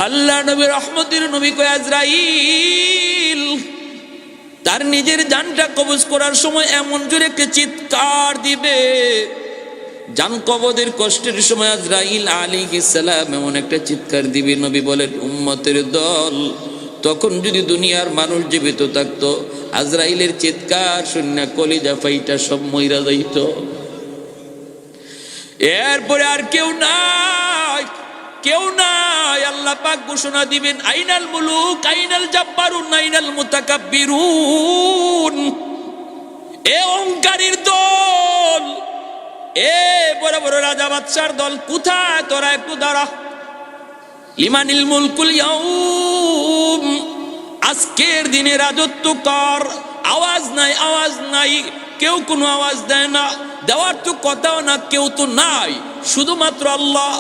আল্লাহ নবী রহমতের নবী কয় আজরাইল তার নিজের জানটা কবজ করার সময় এমন জোরে একটা চিৎকার দিবে, জান কবজের কষ্টের সময় আজরাইল আলাইহিস সালাম এমন একটা চিৎকার দিবে, নবী বলেন উম্মতের দল তখন যদি দুনিয়ার মানুষ জীবিত থাকতো আজরাইলের চিৎকার শুনে কলিজা ফাইটা সব মইরা যাইত। এরপরে আর কেউ নাই, কেউ নাই। আল্লাহ পাক ঘোষণা দিবেন আইনাল মুলুক আইনাল জাব্বারুন আইনাল মুতাকাব্বিরুন। এ অহংকারীর দল, এ বড় বড় রাজা বাদশার দল, কোথায় তোরা? একটু দাঁড়া। লিমানিল মুলকুল ইয়াউম, আজকের দিনে রাজত্ব কর। আওয়াজ নাই, আওয়াজ নাই, কেউ কোনো আওয়াজ দেয় না, দেওয়ার তো কথাও না, কেউ তো নাই, শুধুমাত্র আল্লাহ।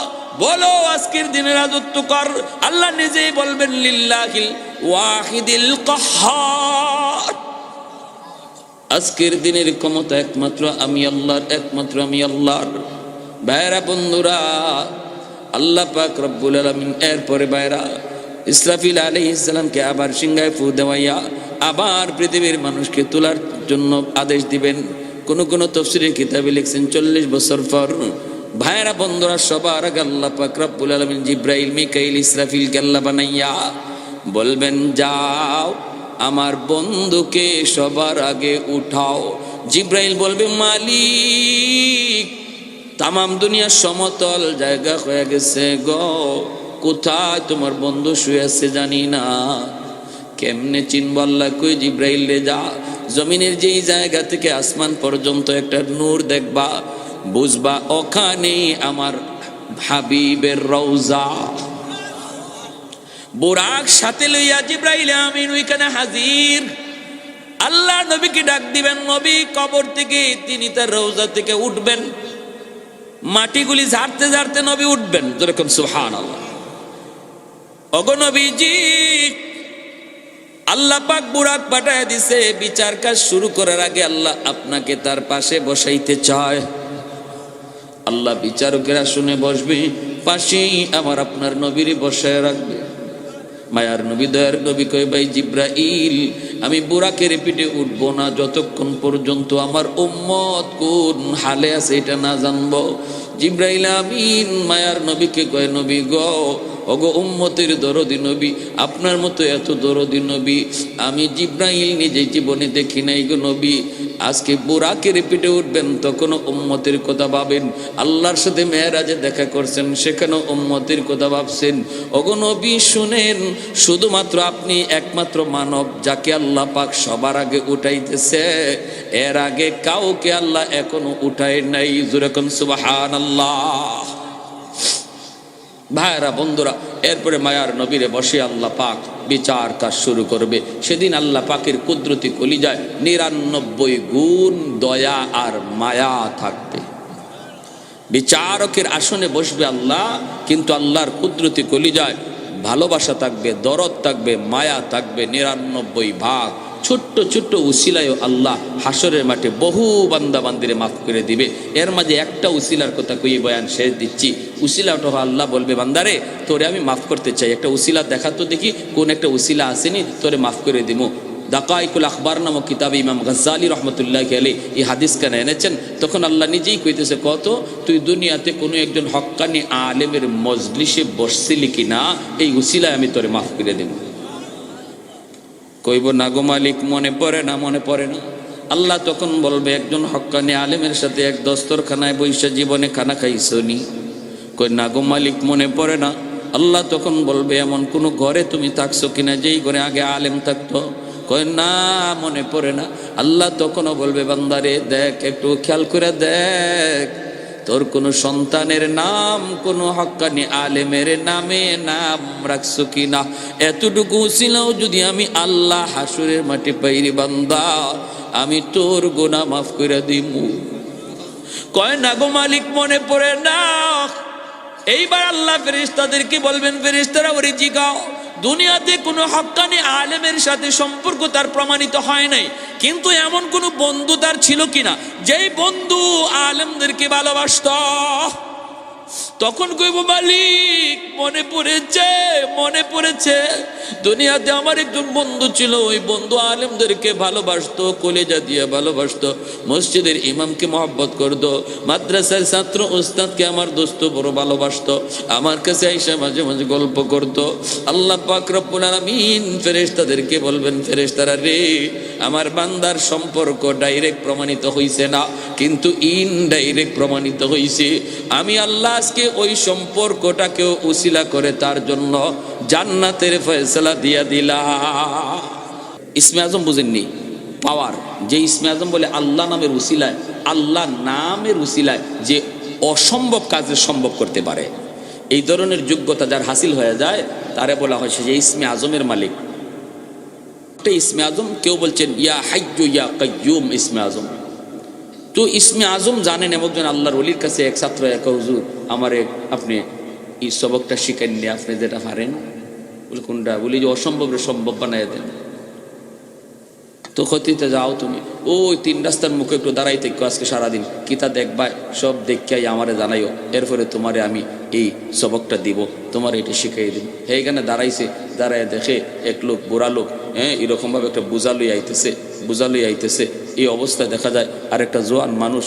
বলো আজকের দিনে রাজত্ব কর। আল্লাহ নিজেই বলবেন লিল্লাহিল ওয়াহিদিল কাহ্হার, আজকের দিনের ক্ষমতা একমাত্র আমি আল্লাহর, একমাত্র আমি আল্লাহর। ভাইরা বন্ধুরা, আল্লাহ পাক রব্বুল আলামিন এরপরে ভাইরা ইসরাফিল আলাইহিস সালামকে আবার সিংহায় ফু দেওয়াইয়া আবার পৃথিবীর মানুষকে তোলার জন্য আদেশ দিবেন। কোন কোন তাফসীরের কিতাবে লিখছেন 40 বছর পর। ভাইরা বন্ধুরা, সবার আগে আল্লাহ পাক রব্বুল আলামিন জিব্রাইল মিকাইল ইসরাফিলকে আল্লাহ বানাইয়া বলবেন যাও আমার বন্ধুকে সবার আগে উঠাও। জিব্রাইল বলবে মালিক তামাম দুনিয়া সমতল জায়গা হয়ে গেছে গো, কোথায় তোমার বন্ধু শুয়ে আছে জানি না, কেমনে চিনব? আল্লাহ কই জিব্রাইল রে যা, জমিনের যেই জায়গা থেকে আসমান পর্যন্ত একটা নূর দেখবা, বুঝবা ওখানে আমার হাবিবের রওজা। বুরাক সাথে লইয়া জিব্রাইল আমিন ওইখানে হাজির। আল্লাহ নবীকে ডাক দিবেন, নবী কবর থেকে তিনি তার রওজা থেকে উঠবেন, মাটিগুলি ঝাড়তে ঝাড়তে নবী উঠবেন, যেরকম সুবহানাল্লাহ। ওগো নবীজি, আল্লাহ পাক বুরাক পাঠায় দিছে, বিচার কাজ শুরু করার আগে আল্লাহ আপনাকে তার পাশে বসাইতে চায়। আল্লাহ বিচারকেরা শুনে বসবে, পাশেই আমার আপনার নবীরে বসায় রাখবে। মায়ার নবী দয়ার নবী কয় ভাই জিব্রাইল আমি বুরাকের পিঠে উঠবো না যতক্ষণ পর্যন্ত আমার উম্মত কোন হালে আছে এটা না জানবো। জিব্রাইল আমিন মায়ার নবীকে কয় নবী গো, ওগো উম্মতের দরদি নবী, আপনার মতো এত দরদি নবী আমি জিব্রাইল নিজে জীবনে দেখি নাই গো নবী। আজকে বুরাকের পিঠে উঠবেন তখন উম্মতের কথা ভাবেন, আল্লাহর সাথে মেরাজে দেখা করছেন সেখানেও উম্মতের কথা ভাবছেন। ওগো নবী শুনেন, শুধুমাত্র আপনি একমাত্র মানব যাকে আল্লাহ পাক সবার আগে উঠাইতেছে, এর আগে কাউকে আল্লাহ এখনো উঠায় নাই। যেরকম সুবহানাল্লাহ। ভাইরা বন্ধুরা, এরপরে মায়ার নবীরে বসে আল্লাহ পাক বিচার কাজ শুরু করবে। সেদিন আল্লাহ পাকের কুদরতি কলিজায় 99 গুণ দয়া আর মায়া থাকবে। বিচারকের আসনে বসবে আল্লাহ, কিন্তু আল্লাহর কুদরতি কলিজায় ভালোবাসা থাকবে, দরদ থাকবে, মায়া থাকবে 99 ভাগ। ছোট্ট ছোট্ট উসিলায় আল্লাহ হাসরের মাঠে বহু বান্দা বান্দিরে মাফ করে দিবে। এর মাঝে একটা উসিলার কথা কই বয়ান শেষ দিচ্ছি। উসিলাটা আল্লাহ বলবে বান্দারে তোরে আমি মাফ করতে চাই, একটা উসিলা দেখা তো দেখি কোন একটা উসিলা আসেনি, তোরে মাফ করে দিব। দাকাইকুল আখবার নামক কিতাবে ইমাম গাজ্জালি রহমতুল্লাহি আলাইহি এই হাদিস কেন এনেছেন, তখন আল্লাহ নিজেই কইতেছে কত তুই দুনিয়াতে কোনো একজন হক্কানি আলেমের মজলিসে বসছিলি কিনা, এই উসিলায় আমি তোরে মাফ করে দেব। কইব না গো মালিক মনে পড়ে না, মনে পড়ে না। আল্লাহ তখন বলবে একজন হক্কানি আলেমের সাথে এক দস্তরখানায় বৈশা জীবনে খানা খাইছনি? কই না গো মালিক মনে পড়ে না। আল্লাহ তখন বলবে এমন কোন ঘরে তুমি থাকছো কিনা যেই ঘরে আগে আলেম থাকতো? কই না মনে পড়ে না। আল্লাহ তখনও বলবে বান্দারে দেখ, একটু খেয়াল করে দেখ, তোর কোনো সন্তানের নাম কোনো হক্কানি আলেমের নামে নাম রাখছো কিনা। এতটুকু ছিলাও যদি আমি আল্লাহ হাসরের মাটি পাইরি বান্দা, আমি তোর গুনাহ মাফ করে দিমু। কয় না গো মালিক মনে পড়ে না। এইবার আল্লাহ ফেরেশতাদেরকে বলবেন, ফেরেশতারা ওরে জিগাও, দুনিয়াতে কোনো হক্কানি আলেমের সাথে সম্পর্ক তার প্রমাণিত হয় নাই, কিন্তু এমন কোন বন্ধু তার ছিল কিনা যেই বন্ধু আলেমদেরকে ভালোবাসত। তখন কইব মালিক মনে পড়েছে, মনে পড়েছে দুনিয়াতে আমার একজন বন্ধু ছিল, ওই বন্ধু আলেমদেরকে ভালোবাসতো, কলেজা দিয়ে ভালোবাসতো, মসজিদের ইমামকে মহব্বত করতো, মাদ্রাসার ছাত্র উস্তাদকে আমার দোস্ত বড় ভালোবাসতো, আমার কাছে আইসা মাঝে মাঝে গল্প করতো। আল্লাহ পাক রব্বুল আলামিন ফেরেশতাদেরকে বলবেন, ফেরেশতারা রে, আমার বান্দার সম্পর্ক ডাইরেক্ট প্রমাণিত হইছে না, কিন্তু ইনডাইরেক্ট প্রমাণিত হইছে। আমি আল্লাহ আজকে ওই সম্পর্কটাকেও উসিলা করে তার জন্য জান্নাতের ফয়সালা দিয়া দিলা। ইসমে আজম বুঝেননি? পাওয়ার, যে ইসমে আজম বলে আল্লাহ নামের উসিলায়, আল্লাহ নামের উসিলায় যে অসম্ভব কাজে সম্ভব করতে পারে, এই ধরনের যোগ্যতা যার হাসিল হয়ে যায় তারে বলা হয় সে ইসমে আজমের মালিক। ইসমে আজম, কেউ বলছেন ইয়া হাইয়্যু ইয়া কাইয়্যুম ইসমে আজম। তো ইসমে আজম জানেন একজন আল্লাহর ওলির কাছে এক ছাত্র এক হুজুর আমারে আপনি এই সবকটা শিখেন নি, আপনি যেটা পারেন। বলে কোনটা? বলি যে অসম্ভবের সম্ভব বানাই দেন। তো ক্ষতিতে যাও তুমি, ওই 3 রাস্তার মুখে একটু দাঁড়াইতে আজকে সারাদিন কিতা দেখবা, সব দেখাই আমারে জানাইও, এরপরে তোমারে আমি এই সবকটা দিব, তোমার এটা শিখাই দিব। এইখানে দাঁড়াইছে, দাঁড়ায় দেখে এক লোক, বুড়া লোক, এরকমভাবে একটা বোঝা লই আইতেছে। এই অবস্থায় দেখা যায় আরেকটা জোয়ান মানুষ,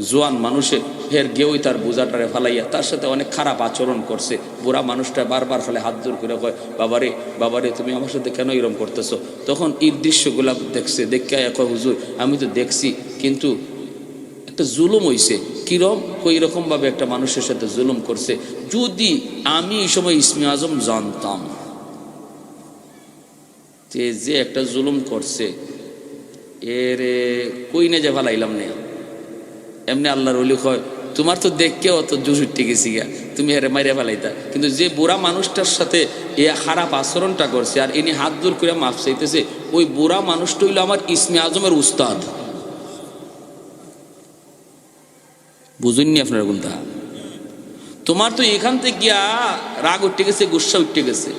জোয়ান মানুষে ফের গেউই তার বোঝাটারে ফালাইয়া তার সাথে অনেক খারাপ আচরণ করছে। বুড়া মানুষটা বারবার ফলে হাত জোর করে কয়, বাবারে বাবারে তুমি আমার সাথে কেন এরকম করতেছো? তখন এই দৃশ্যগুলা দেখছে, দেখে কয় হুজুর আমি তো দেখছি, কিন্তু একটা জুলুম হইছে। কিরম? কই রকমভাবে একটা মানুষের সাথে জুলুম করছে। যদি আমি এই সময় ইসমে আজম জানতাম যে একটা জুলুম করছে, এর কই না যে ভালাইলাম না। এমনি আল্লাহর ওলি কয় তোমার তো দেখকে অত জুস উঠে গেছি গা, তুমি এর মাইরে ফেলাইতা। কিন্তু যে বুড়া মানুষটার সাথে এ খারাপ আচরণটা করছে আর ইনি হাত জোর করে মাফ চাইতেছে, ওই বুড়া মানুষটা হইল আমার ইসমে আজমের উস্তাদ। বুঝুননি আপনারা কোনটা? তোমার তো এখান থেকে গিয়া রাগ উঠে গেছে, গুসা উঠে গেছে,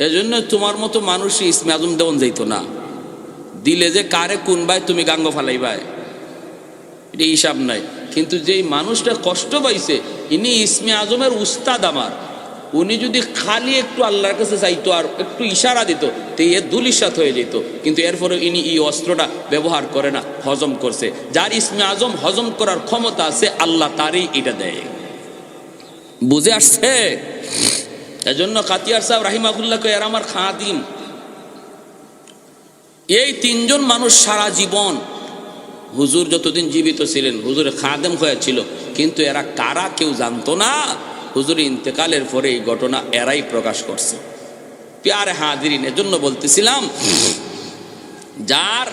এজন্য তোমার মতো মানুষ ইসমে আজম দেওয়ান যাইতো না। দিলে যে কারে কোন ভাই তুমি গাঙ্গ ফালাইবাই, এটা হিসাব নাই। কিন্তু যেই মানুষটা কষ্ট পাইছে, ইনি ইসমে আজমের উস্তাদ আমার, উনি যদি খালি একটু আল্লাহর কাছে চাইতো আর একটু ইশারা দিত, তো এ দুলিশাত হয়ে যেত। কিন্তু এরপরে ইনি এই অস্ত্রটা ব্যবহার করে না, হজম করছে। যার ইসমে আজম হজম করার ক্ষমতা আছে, আল্লাহ তারই এটা দেয়। বুঝে আসছে? এজন্য কাতিয়ার সাহেব রাহিমাহুল্লাহকে এর আমার খাদিম। এই 3 জন মানুষ সারা জীবন হুজুর যতদিন জীবিত ছিলেন হুজুরের খাদেম হয়েছিল, কিন্তু এরা কারা কেউ জানতো না। হুজুরের ইন্তেকালের পরে এই ঘটনা এরাই প্রকাশ করছে। প্যারে হাজিরিন, এজন্য বলতেছিলাম যার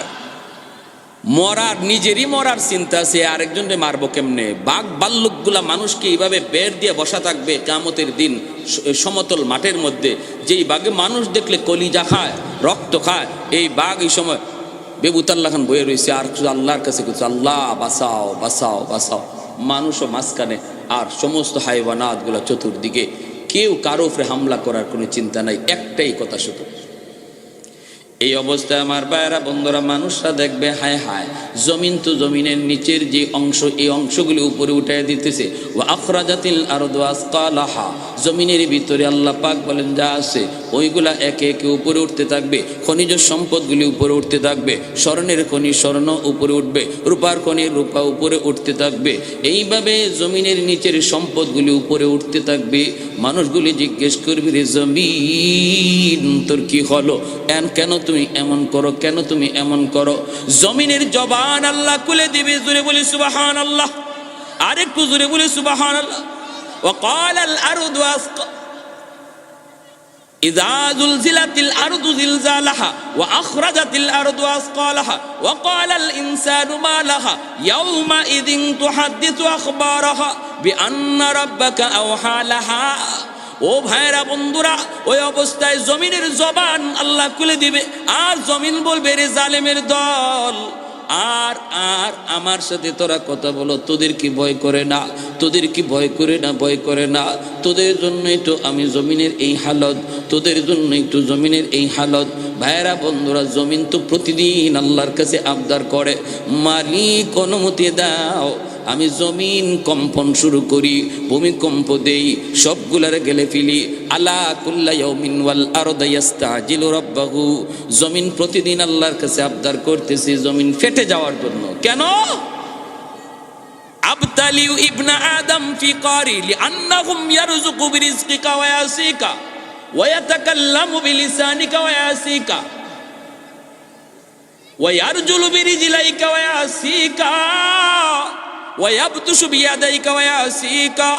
মরার, নিজেরই মরার চিন্তা আছে, আরেকজনকে মারবো কেমনে। বাঘ ভাল্লুকগুলা মানুষকে এইভাবে বের দিয়ে বসা থাকবে কিয়ামতের দিন সমতল মাঠের মধ্যে। যেই বাঘে মানুষ দেখলে কলিজা খায়, রক্ত খায়, এই বাঘ এই সময় বেবুতাল্লাহ খান বয়ে রয়েছে আর আল্লাহর কাছে কিছু, আল্লাহ বাঁচাও বাঁচাও বাঁচাও। মানুষও মাঝখানে আর সমস্ত হাইওয়ানাত গুলা চতুর্দিকে, কেউ কারো উপরে হামলা করার কোনো চিন্তা নাই, একটাই কথা শুধু। এই অবস্থায় আমার ভাইয়েরা বন্ধুরা, মানুষরা দেখবে হায় হায়, জমিন তো জমিনের নিচের যে অংশ, এই অংশগুলি উপরে উঠাই দিতেছে। ওয়া আখরাজাতিল আরদু আসকালাহা, জমিনের ভিতরে আল্লাহ পাক বলেন যা আছে ওইগুলা একে একে উপরে উঠতে থাকবে। খনিজ সম্পদগুলি উপরে উঠতে থাকবে, স্বর্ণের খনি স্বর্ণ উপরে উঠবে, রূপার খনি রূপা উপরে উঠতে থাকবে। এইভাবে জমিনের নিচের সম্পদগুলি উপরে উঠতে থাকবে। মানুষগুলি জিজ্ঞেস করবে, রে জমিন তোর কি হলো, কেন তুমি এমন করো, কেন তুমি এমন করো? জমিনের জবান আল্লাহ খুলে দিবে। জোরে বলি সুবহানাল্লাহ, আরেকটু জোরে বলি সুবহানাল্লাহ। ওয়া ক্বালাল আরদু ইযা যুলজিলাতিল আরদু জিলজালাহা ওয়া আখরাজাতিল আরদু আসকালাহা ওয়া ক্বালাল ইনসানু মা লাহা ইয়াওমা ইযিন তুহাদ্দিসু আখবারাহা বিআন্না রাব্বাকা আওহা লাহা। ও ভাইরা বন্ধুরা, ওই অবস্থায় জমিনের জবান আল্লাহ খুলে দিবে, আর জমিন বলবে, রে জালেমের দল, আর আর আমার সাথে তোরা কথা বলো, তোদের কি ভয় করে না, তোদের কি ভয় করে না, ভয় করে না? তোদের জন্যই তো আমি জমিনের এই হালত, তোদের জন্যই তো জমিনের এই হালত। ভাইরা বন্ধুরা, জমিন তো প্রতিদিন আল্লাহর কাছে আবদার করে, মালিক অনুমতি দাও, আমি জমিন কম্পন শুরু করি, ভূমিকম্প দেই, সবগুলারে গেলে ফেলি। আলা কুল্লা ইয়াউমিন ওয়াল আরদু ইস্তাজিলু রাব্বাহু, জমিন প্রতিদিন আল্লাহর কাছে আবদার করতেছে জমিন ফেটে যাওয়ার জন্য। কেন? আবতালিউ ইবনা আদম ফি কারি লিআন্নাহুম ইয়ারযুকু বিরিজকিকা ওয়া ইয়াসিকা ওয়া ইয়াতাকাল্লামু বিলিসানিকা ওয়া ইয়াসিকা ওয়া ইয়ারজুলু বিরিজলাইকা ওয়া ইয়াসিকা ওয়া ইয়াবতুশু বিয়াদাইকা ওয়া ইয়াসিকা।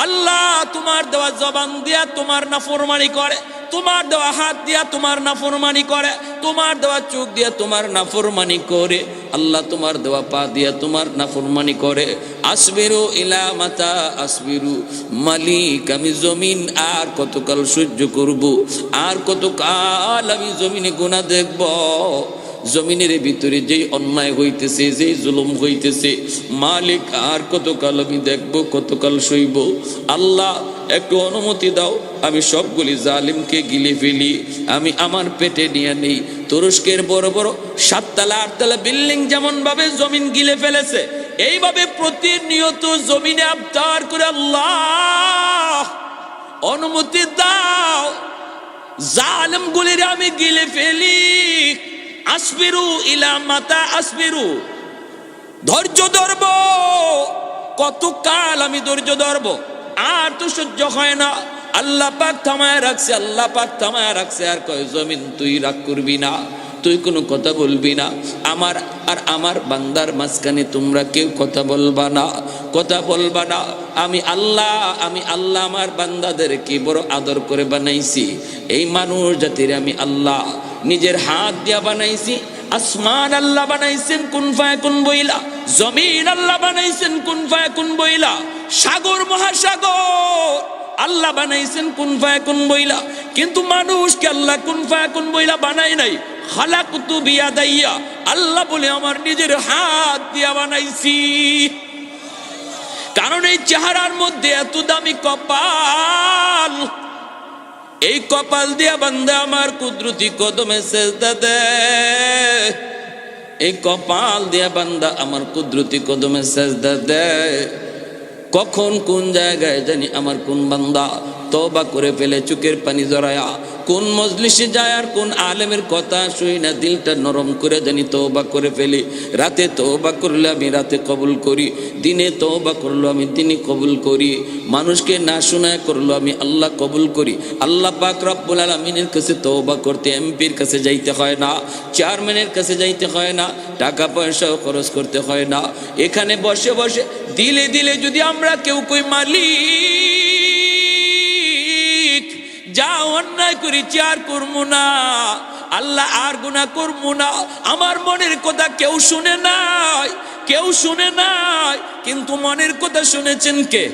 আল্লাহ তোমার দেওয়া জবান দিয়া তোমার নাফরমানি করে, তোমার দেওয়া হাত দিয়া তোমার নাফরমানি করে, তোমার দেওয়া চোখ দিয়া তোমার নাফরমানি করে, আল্লাহ তোমার দেওয়া পা দিয়া তোমার নাফরমানি করে। আসবিরু ইলা মাতা আসবিরু, মালিক আমি জমিন আর কতকাল সহ্য করব, আর কতকাল আমি জমিনে গুনাহ দেখব। জমিনের ভিতরে যেই অন্যায় হইতেছে, যেই জুলুম হইতেছে, মালিক আর কতকাল আমি দেখব, কতকাল সইব। আল্লাহ একটু অনুমতি দাও, আমি সবগুলি জালিমকে গিলে ফেলি, আমি আমার পেটে নিয়ে নেই। তুরস্কের বড় বড় 7 তলা 8 তলা বিল্ডিং যেমন ভাবে জমিন গিলে ফেলেছে, এইভাবে প্রতিনিয়ত জমিনে আবতার করে আল্লাহ অনুমতি দাও, জালিমগুলির আমি গিলে ফেলি। আসবিরু ইলা মাতা আসবিরু, ধৈর্য ধরব, কতকাল আমি ধৈর্য ধরব, আর তো সহ্য হয় না। আল্লাহ পাক থামায় রাখছে, আল্লাহ পাক থামায় রাখছে, আর কয় জমিন তুই রাগ করবি না, তুই কোনো কথা বলবি না, আমার আর আমার বান্দার মাঝখানে তোমরা কেউ কথা বলবা না, কথা বলবা না। আমি আল্লাহ আমার বান্দাদেরকে বড় আদর করে বানাইছি। এই মানুষ জাতির আমি আল্লাহ নিজের হাত দিয়া বানাইছি। আসমান আল্লাহ বানাইছেন কুন ফায়াকুন বইলা, জমিন আল্লাহ বানাইছেন কুন ফায়াকুন বইলা, সাগর মহাসাগর আল্লাহ বানাইছেন কুন ফায়াকুন বইলা। কিন্তু মানুষকে আল্লাহ কুন ফায়াকুন বইলা বানাই নাই। খালাকতু বিয়াদাইয়া, আল্লাহ বলে আমার নিজের হাত দিয়া বানাইছি। কারণ এই চেহারার মধ্যে এত দামি কপাল, এই কপাল দিয়া বান্দা আমার কুদরতি কদমে সেজদা দেয়, এই কপাল দিয়া বান্দা আমার কুদরতি কদমে সেজদা দেয়। কখন কোন জায়গায় জানি আমার কোন বান্দা তওবা করে ফেলে চোখের পানি জড়ায়া, কোন মজলিসে যায় আর কোন আলেমের কথা শুই না দিলটা নরম করে জানি তওবা করে ফেলি। রাতে তওবা করলে আমি রাতে কবুল করি, দিনে তওবা করলো আমি দিনে কবুল করি, মানুষকে না শোনায় করলো আমি আল্লাহ কবুল করি। আল্লাহ পাক রব্বুল আলামিনের কাছে তওবা করতে এমপির কাছে যাইতে হয় না, চেয়ারম্যানের কাছে যাইতে হয় না, টাকা পয়সাও খরচ করতে হয় না। এখানে বসে বসে দিলে দিলে যদি আমরা কেউ কই মালিক যা অন্যায় করেছি আর করবো না, আল্লাহ আর গুনাহ করবো না, আমার মনের কথা কেউ শুনে নাই, কেউ শুনে নাই, কিন্তু মনের কথা শুনেছেন কে?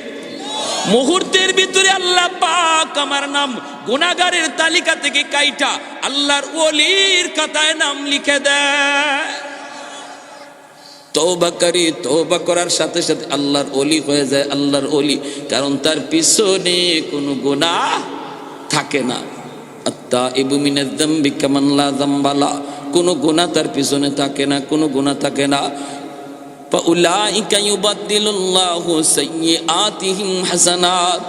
মুহূর্তের ভিতরে আল্লাহ পাক আমার নাম গুনাহগারের তালিকা থেকে কাইটা আল্লাহর ওলির খাতায় নাম লিখে দেয়। তওবাকারী তওবা করার সাথে সাথে আল্লাহর ওলি হয়ে যায়, আল্লাহর ওলি, কারণ তার পিছনে কোনো গুনাহ থাকে না। আত্তাইবু মিনাজ যামবি কামান লা যামবা লা, কোনো গুনাহ তার পিছনে থাকে না, কোনো গুনাহ থাকে না। ফাউলাইকা ইউবাদদিলুল্লাহু সাইয়্যাতিহিম হাসানাত,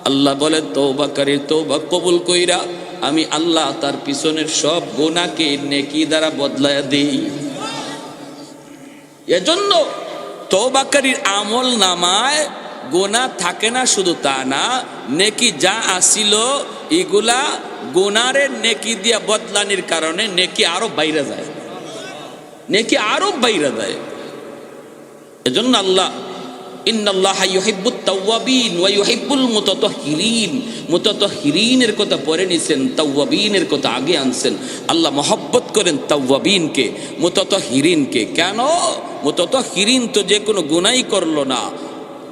আল্লাহ বলে তওবাকারীর তওবা কবুল কইরা আমি আল্লাহ তার পিছনের সব গুনাহকে নেকি দ্বারা বদলায়া দেই। এজন্য তওবাকারীর আমল নামায় গুনাহ থাকে না, শুধু তা না, নেকি যা আসিল এগুলা গুনাহের নেকি দিয়া বদলানির কারণে নেকি আরো বাইরে যায়, নেকি আরো বাইরে যায়। এজন্য আল্লাহ ইন্নাল্লাহা ইউহিব্বুত তাওয়াবিন ওয়া ইউহিব্বুল মুতাতাহহিরিন, মুতাতাহহিরিনের কথা পরে নিছেন, তাওয়াবিনের কথা আগে আনছেন। আল্লাহ মহব্বত করেন তাওয়াবিনকে, মুতাতাহহিরিনকে। কেন? মুতাতাহহিরিন তো যে কোনো গুনাহই করলো না,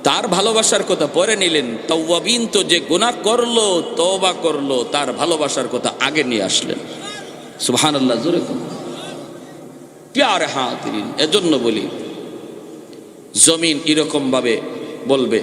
তার ভালোবাসার কথা পরে নিলেন। তাওয়াবিন তো যে গুনাহ করলো, তওবা করলো, তার ভালোবাসার কথা আগে নিয়ে আসলেন। সুবহানাল্লাহ, জোরে বলুন। প্যারে হাজিরিন, এজন্য বলি জমিন এরকম ভাবে বলবে,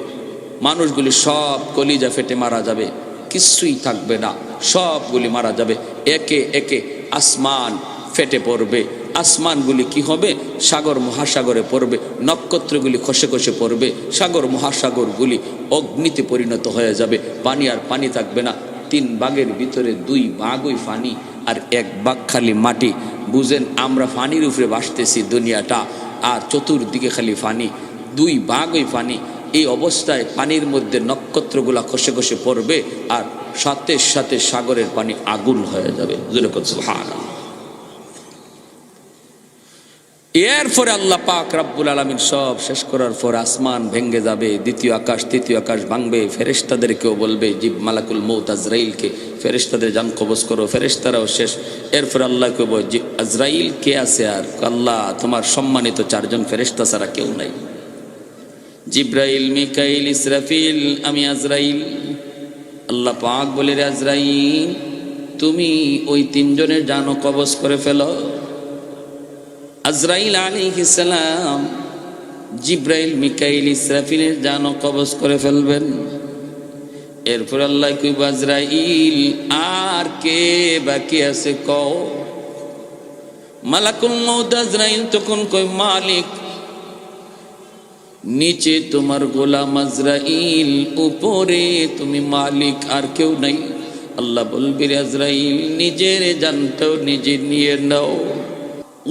মানুষগুলি সব কলিজা ফেটে মারা যাবে, কিছুই থাকবে না, সবগুলি মারা যাবে। একে একে আসমান ফেটে পড়বে, আসমানগুলি কি হবে? সাগর মহাসাগরে পড়বে, নক্ষত্রগুলি খসে খসে পড়বে, সাগর মহাসাগরগুলি অগ্নিতে পরিণত হয়ে যাবে, পানি আর পানি থাকবে না। 3 ভাগের ভিতরে 2 ভাগই পানি আর 1 ভাগ খালি মাটি। বুঝেন, আমরা পানির উপরে ভাসতেছি দুনিয়াটা, আর চতুর্দিকে খালি পানি, 2 ভাগই পানি। এই অবস্থায় পানির মধ্যে নক্ষত্রগুলা খসে খসে পড়বে, আর সাথে সাথে সাগরের পানি আগুন হয়ে যাবে। সুবহানাল্লাহ। এরপরে আল্লাহ পাক রব্বুল আলামিন সব শেষ করার পর আসমান ভেঙে যাবে, দ্বিতীয় আকাশ তৃতীয় আকাশ ভাঙবে, ফেরেশতাদেরকেও বলবে, জিব মালাকুল মউত আজরাইলকে, ফেরেশতাদের জান কবজ করো, ফেরেশতারাও শেষ। এরপর আল্লাহকে বলবে, আজরাইল কে আছে? আর আল্লাহ, তোমার সম্মানিত 4 জন ফেরেশতা ছাড়া কেউ নাই, জিব্রাইল, মিকাইল, ইসরাফিল, আমি আজরাইল। আল্লাহ পাক বলে, রে আজরাইল, তুমি ওই 3 জনের জানও কবজ করে ফেলো। আজরাইল আলাইহিস সালাম জিব্রাইল, মিকাইল, ইসরাফিলের জানও কবজ করে ফেলবেন। এরপর আল্লাহ কইব, আজরাইল, আর কে বাকি আছে কও? মালাকুল মউত আজরাইল তখন কই, মালিক, নিচে তোমার গোলাম আজরাইল, উপরে তুমি মালিক, আর কেউ নাই। আল্লাহ বলবি, রে আজরাইল, নিজের জানটাও নিজে নিয়ে নাও।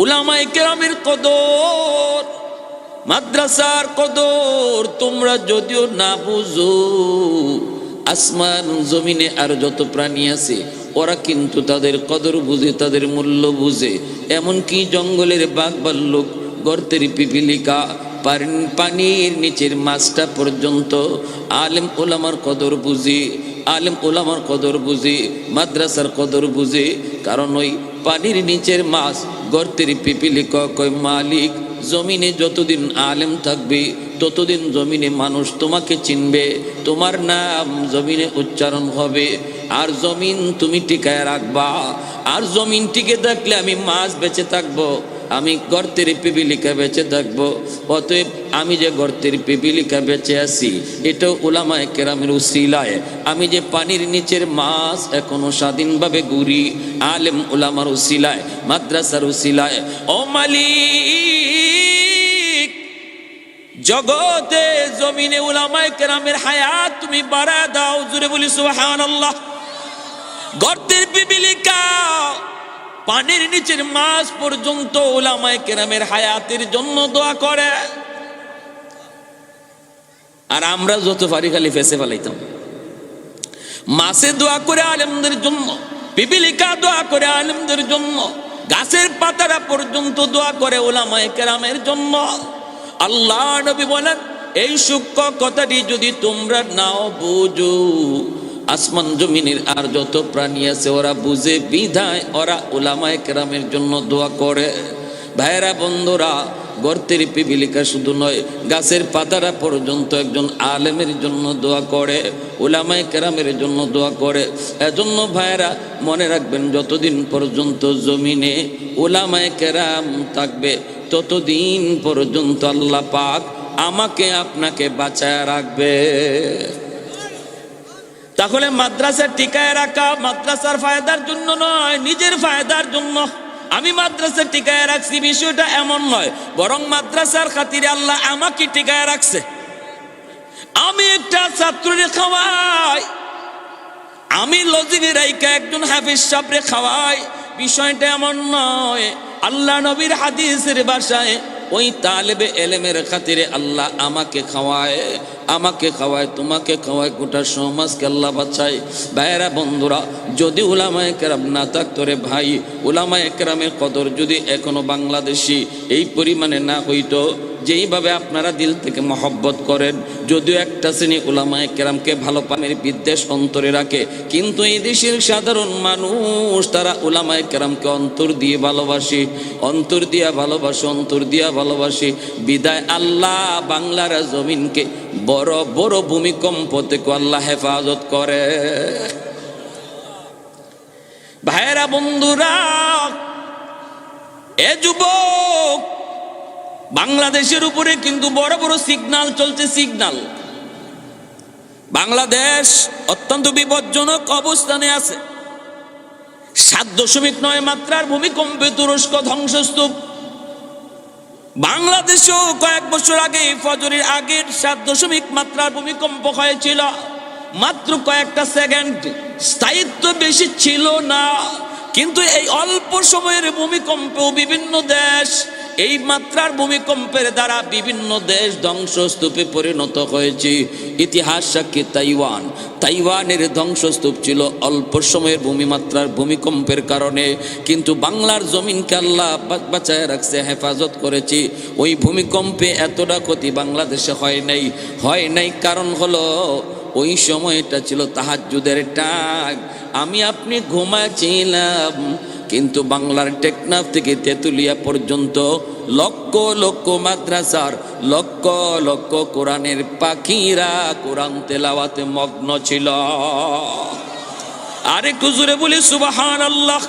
উলামায়ে কেরামের কদর, মাদ্রাসার কদর তোমরা যদিও না বুঝো, আসমান জমিনে আর যত প্রাণী আছে ওরা কিন্তু তাদের কদর বুঝে, তাদের মূল্য বুঝে। এমনকি জঙ্গলের বাঘ ভাল্লুক, গর্তের পিপিলিকা, পানির নিচের মাছটা পর্যন্ত আলেম ওলামার কদর বুঝে, আলেম ওলামার কদর বুঝে, মাদ্রাসার কদর বুঝে। কারণ ওই পানির নিচের মাছ, গর্তের পিপিলিকা কয়, মালিক, জমিনে যতদিন আলেম থাকবে ততদিন জমিনে মানুষ তোমাকে চিনবে, তোমার নাম জমিনে উচ্চারণ হবে, আর জমিন তুমি টিকায় রাখবা। আর জমিন টিকে থাকলে আমি মাছ বেঁচে থাকবো, আমি গর্তের পিপিলিকা বেঁচে থাকবো। অতএব আমি যে গর্তের পিপিলিকা বেঁচে আছি, এটাও উলামায়ে কেরামের উসিলায়। আমি যে পানির নিচের মাছ এখনো স্বাধীনভাবে ঘুরি, আলেম উলামার উসিলায়, মাদ্রাসার উসিলায়। ও মালিক, জগতে জমিনে উলামায়ে কেরামের হায়াত তুমি বাড়ায় দাও। জুড়ে বলি সুবহানাল্লাহ। গর্তের পিপিলিকা, পানির নিচের মাছ পর্যন্ত উলামায়ে কেরামের হায়াতের জন্য দোয়া করে। আর আমরা যত পারি খালি ফেসে ফেলাইতাম। মাছে দোয়া করে আলেমদের জন্য, পিপিলিকা দোয়া করে আলেমদের জন্য, গাছের পাতারা পর্যন্ত দোয়া করে উলামায়ে কেরামের জন্য। আল্লাহ নবী বলেন, এই সূক্ষ্ম কথাটি যদি তোমরা নাও বুঝো, আসমান জমিনের আর যত প্রাণী আছে ওরা বুঝে, বিধায় ওরা উলামায়ে কেরামের জন্য দোয়া করে। ভাইরা বন্ধুরা, গর্তের পিপিলিকা শুধু নয়, গাছের পাতারা পর্যন্ত একজন আলেমের জন্য দোয়া করে, উলামায়ে কেরামের জন্য দোয়া করে। এজন্য ভাইরা মনে রাখবেন, যতদিন পর্যন্ত জমিনে উলামায়ে কেরাম থাকবে ততদিন পর্যন্ত আল্লাহ পাক আমাকে আপনাকে বাঁচায় রাখবে। তাহলে মাদ্রাসা টিকায় রাখা মাদ্রাসার ফায়দার জন্য নয়, নিজের ফায়দার জন্য। আমি মাদ্রাসা টিকায় রাখছি, বিষয়টা এমন নয়, বরং মাদ্রাসার খাতিরে আল্লাহ আমাকে টিকায় রাখছে। আমি একটা ছাত্ররে খাওয়াই, আমি লজিবে রাইকা একজন হাফেজ সাহেবরে খাওয়াই, বিষয়টা এমন নয়। আল্লাহ নবীর হাদিসের ভাষায় ওই তালেবে এলেমের খাতিরে আল্লাহ আমাকে খাওয়ায়, আমাকে খাওয়ায়, তোমাকে খাওয়ায়, গোটা সমাজকে আল্লাহ বাঁচায়। ভাইয়েরা বন্ধুরা, যদি উলামায়ে কেরাম না থাকতো রে ভাই, উলামায়ে কেরামের কদর যদি এখনো বাংলাদেশি এই পরিমাণে না হইতো, যেইভাবে আপনারা দিল থেকে মহব্বত করেন, যদিও একটা শ্রেণী উলামায়ে কেরামকে ভালো পানের বিদ্বেষ অন্তরে রাখে, কিন্তু এই দেশের সাধারণ মানুষ তারা উলামায়ে কেরামকে অন্তর দিয়ে ভালোবাসে, অন্তর দিয়া ভালোবাসে, অন্তর দিয়া ভালোবাসে। বিদায় আল্লাহ বাংলার জমিনকে বড় বড় ভূমিকম্প থেকে আল্লাহ হেফাজত করে। ভাইয়েরা বন্ধুরা, এ যুবক, বাংলাদেশের উপরে কিন্তু বড় বড় সিগন্যাল চলছে, সিগন্যাল। বাংলাদেশ অত্যন্ত বিপজ্জনক অবস্থানে আছে। 7.9 মাত্রার ভূমিকম্পে তুরস্ক ধ্বংসস্তূপ। বাংলাদেশেও কয়েক বছর আগে ফজরের আগের 7 মাত্রার ভূমিকম্প হয়েছিল, মাত্র কয়েকটা সেকেন্ড, স্থায়িত্ব বেশি ছিল না। কিন্তু এই অল্প সময়ের ভূমিকম্পেও বিভিন্ন দেশ, এই মাত্রার ভূমিকম্পের দ্বারা বিভিন্ন দেশ ধ্বংসস্তূপে পরিণত হয়েছে। ইতিহাস সাক্ষী তাইওয়ানের ধ্বংসস্তূপ ছিল অল্প সময়ের ভূমিমাত্রার ভূমিকম্পের কারণে, কিন্তু বাংলার জমিনকে আল্লাহ বাঁচায় রাখছে, হেফাজত করেছে। ওই ভূমিকম্পে এতটা ক্ষতি বাংলাদেশে হয় নাই। কারণ হলো ওই সময়টা ছিল তাহাজ্জুদের টাইম, আমি আপনি ঘুমাচ্ছিলাম, কিন্তু বাংলার টেকনাফ থেকে তেতুলিয়া পর্যন্ত লক্ষ লক্ষ মাদ্রাসার লক্ষ লক্ষ কোরআনের পাখিরা কোরআন তেলাওয়াতে মগ্ন ছিল। আরেকটু জোরে বলি সুবহানাল্লাহ।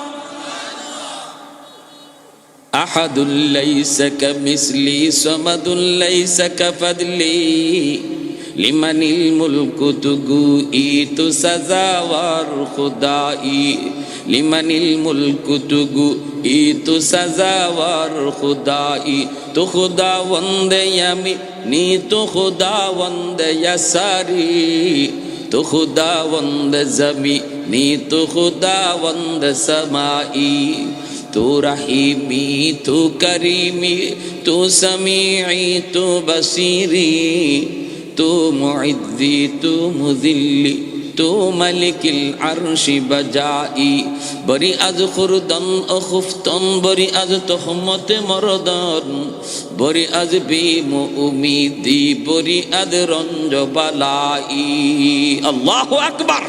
আহাদুল লাইসা কামিসলি সামাদুল লাইসা কাফাদলি লিমানিল মুলকু তুগুইতু সাজাওয়ার খুদাই, লিমানিল মুলকু তুগুইতু সাজাওয়ার খুদাই, তো খুদাওয়ান্দে ইয়ামিনি তো খুদাওয়ান্দে ইয়াসারি, তো খুদাওয়ান্দে জমিনি তো খুদাওয়ান্দে সামাই, তু রহিমি তু করিমি তু সমিঈ তু বসিরি, তু মুইদ্দি তু মুযিল্লি তু মালিকিল আরশি বাজাই, বরি আজ খুরদন ও খুফতন, বরি আজ তোহমতে মরদন, বরি আজ বিমু উমিদি, বরি আজ রঞ্জ বালাই। আল্লাহু আকবার।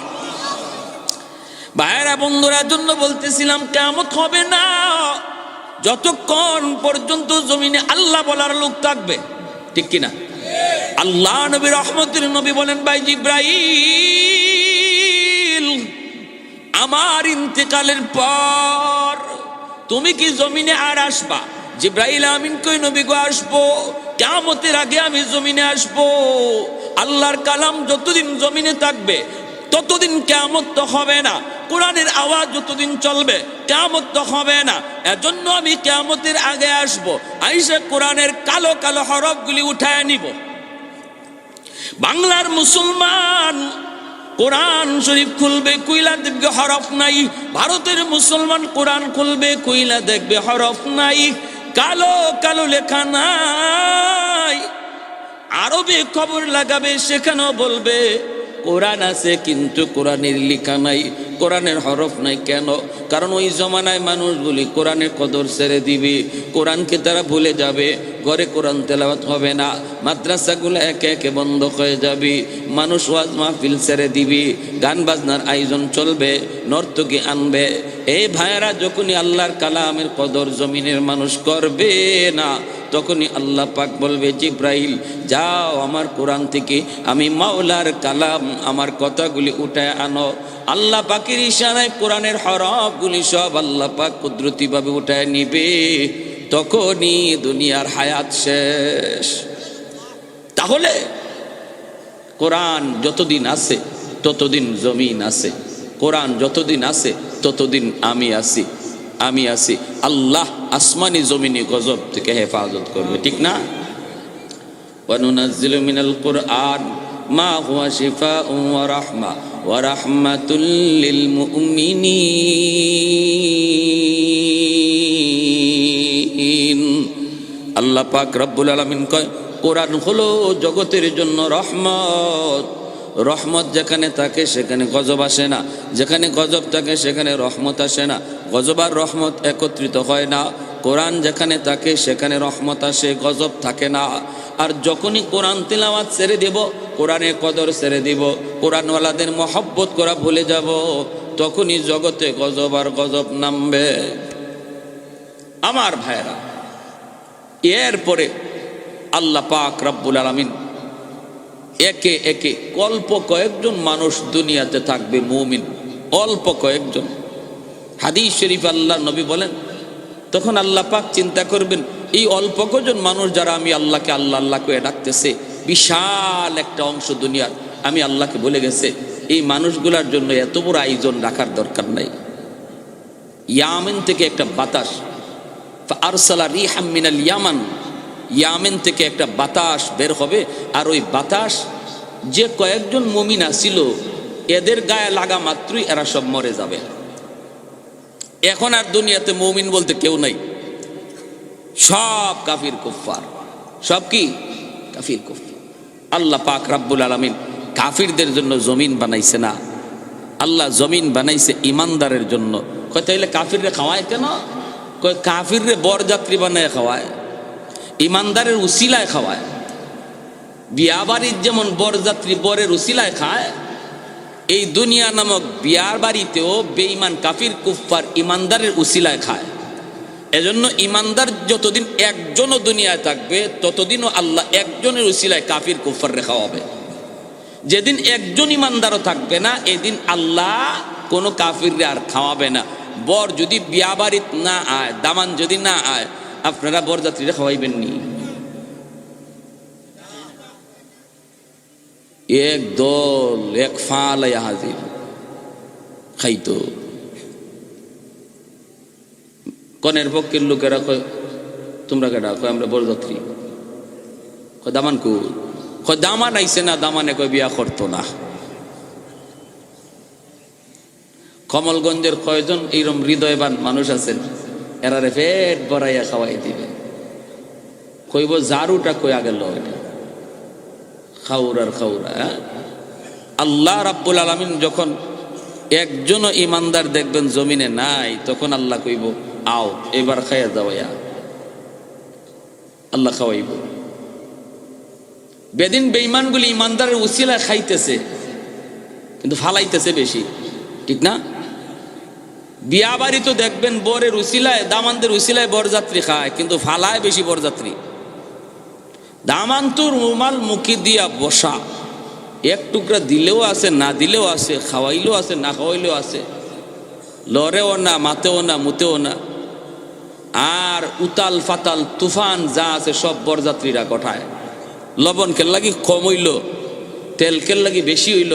ভাইরা বন্ধুরা, জন্য বলতেছিলাম কিয়ামত হবে না যতক্ষণ পর্যন্ত জমিনে আল্লাহ বলার লোক থাকবে, ঠিক কিনা? আল্লাহ নবী রহমতের নবী বলেন, ভাই জিব্রাইল, আমার ইন্তেকালের পর তুমি কি জমিনে আর আসবা? জিব্রাইল আমিন কই নবী গো আসবো, কিয়ামতের আগে আমি জমিনে আসবো। আল্লাহর কালাম যতদিন জমিনে থাকবে ততদিন কিয়ামত তো হবে না, কোরআনের আওয়াজ যতদিন চলবে কিয়ামত তো হবে না। এজন্য আমি কিয়ামতের আগে আসব, আইসা কোরআনের কালো কালো হরফগুলি উঠায় নিব। বাংলার মুসলমান কোরআন শরীফ খুলবে, কইলা দেখবে হরফ নাই। ভারতের মুসলমান কোরআন খুলবে, কইলা দেখবে হরফ নাই, কালো কালো লেখা নাই। আরবে খবর লাগাবে, সেখানেও বলবে কোরআন আছে কিন্তু কোরআনের লেখা নাই, কোরআনের হরফ নাই। কেন? কারণ ওই জমানায় মানুষগুলি কোরআনের কদর ছেড়ে দিবে, কোরআনকে তারা ভুলে যাবে, ঘরে কোরআন তেলাওয়াত হবে না, মাদ্রাসাগুলো একে একে বন্ধ হয়ে যাবে, মানুষ ওয়াজ মাহফিল ছেড়ে দিবে, গান বাজনার আয়োজন চলবে, নর্তকী আনবে। এই ভাইয়েরা যখনই আল্লাহর কালামের কদর জমিনের মানুষ করবে না, তখনই আল্লাহ পাক বলবে, জিব্রাইল যাও আমার কোরআন থেকে আমি মাওলার কালাম আমার কথাগুলি উঠায় আনো। আল্লাহ পাকের ইশারায় কোরআনের হরফগুলি সব আল্লাহ পাক কুদরতিভাবে উঠায় নিবে, তখনই দুনিয়ার হায়াত শেষ। তাহলে কোরআন যতদিন আছে ততদিন জমিন আছে, কোরআন যতদিন আছে ততদিন আমি আছি। আল্লাহ আসমানি জমিনি গজব থেকে হেফাজত করবে, ঠিক না? ওয়ানুনাজ্জিলু মিনাল কুরআন মা হুয়া শিফাউন ওয়া রাহমা ওয়া রাহমাতুল লিল মুমিনিন। আল্লাহ পাক রব্বুল আলামিন কয়, কোরআন হলো জগতের জন্য রহমত। রহমত যেখানে থাকে সেখানে গজব আসে না, যেখানে গজব থাকে সেখানে রহমত আসে না। গজব আর রহমত একত্রিত হয় না। কোরআন যেখানে থাকে সেখানে রহমত আসে, গজব থাকে না। আর যখনই কোরআন তিলাওয়াত ছেড়ে দেব, কোরআনের কদর ছেড়ে দিব, কোরআনওয়ালাদের মহব্বত করা ভুলে যাব, তখনই জগতে গজব আর গজব নামবে। আমার ভাইরা, এরপরে আল্লাহ পাক রব্বুল আলামিন একে একে অল্প কয়েকজন মানুষ দুনিয়াতে থাকবে মুমিন, অল্প কয়েকজন। হাদিস শরীফ আল্লাহ নবী বলেন, তখন আল্লাহ পাক চিন্তা করবেন, এই অল্প কজন মানুষ যারা আমি আল্লাহকে আল্লাহ আল্লাহ করে ডাকতেছে, বিশাল একটা অংশ দুনিয়ার আমি আল্লাহকে বলে গেছে, এই মানুষগুলার জন্য এত বড় আয়োজন রাখার দরকার নাই। ইয়ামেন থেকে একটা বাতাস, আরসালা রিহাম মিনাল ইয়ামান, ইয়ামেন থেকে একটা বাতাস বের হবে, আর ওই বাতাস যে কয়েকজন মুমিন ছিল এদের গায়ে লাগা মাত্রই এরা সব মরে যাবে। এখন আর দুনিয়াতে মুমিন বলতে কেউ নাই, সব কাফির কুফফার, সব কি কাফির কুফফার। আল্লাহ পাক রব্বুল আলামিন কাফিরদের জন্য জমিন বানাইছে না, আল্লাহ জমিন বানাইছে ইমানদারের জন্য। কয় তাইলে কাফিররে খাওয়ায় কেন? কয় কাফিররে বরযাত্রী বানায় খাওয়ায়, ইমানদারের উসিলায় খাওয়ায়। বিয়া বাড়ির যেমন বরযাত্রী বরের উসিলায় খায়, এই দুনিয়া নামক বিয়ার বাড়িতেও বেঈমান কাফির কুফফার ইমানদারের উসিলায় খায়। এজন্য ইমানদার যতদিন একজনও দুনিয়ায় থাকবে ততদিনও আল্লাহ একজনের উসিলায় কাফির কুফফার রেখা হবে। যেদিন একজন ইমানদারও থাকবে না এদিন আল্লাহ কোনো কাফিররে আর খাওয়াবে না। বর যদি বিয়া বাড়িত না আয়, দামান যদি না আয়, আপনারা বরযাত্রীরা খাওয়াইবেন নি? এক দল এক ফালাইয়া হাজির খাইতো। কনের পক্ষের লোকেরা কয় তোমরা কেডা? কয় আমরা বরযাত্রী। কয় দামান কো? কয় দামান আইছে না, দামানে কয় বিয়া করতো না। কমলগঞ্জের কয়জন এইরকম হৃদয়বান মানুষ আছেন, এরারে পেট ভরাইয়া খাওয়াই দিবে। কইব জারুটা কই আগে লো, এটা খাউরার খাউরা। আল্লাহ রাব্বুল আলামিন যখন একজনও ইমানদার দেখবেন জমিনে নাই, তখন আল্লাহ কইব আও এবার খাইয়া যাওয়া, আল্লাহ খাওয়াইব। বেদিন বেঈমানগুলি ইমানদারের উসিলায় খাইতেছে কিন্তু ফালাইতেছে বেশি, ঠিক না? বিয়া বাড়ি তো দেখবেন বরের উসিলায়, দামানদের উসিলায় বরযাত্রী খায় কিন্তু ফালায় বেশি বরযাত্রী। দামান তো রুমাল মুখে দিয়া বসা, এক টুকরা দিলেও আছে না দিলেও আছে, খাওয়াইলেও আছে না খাওয়াইলেও আছে, লড়েও না মাতেও না মুতেও না। আর উতাল ফাতাল তুফান যা আছে সব বরযাত্রীরা কঠায়। লবণ কেল লাগি কম হইল, তেল কেল লাগি বেশি হইল,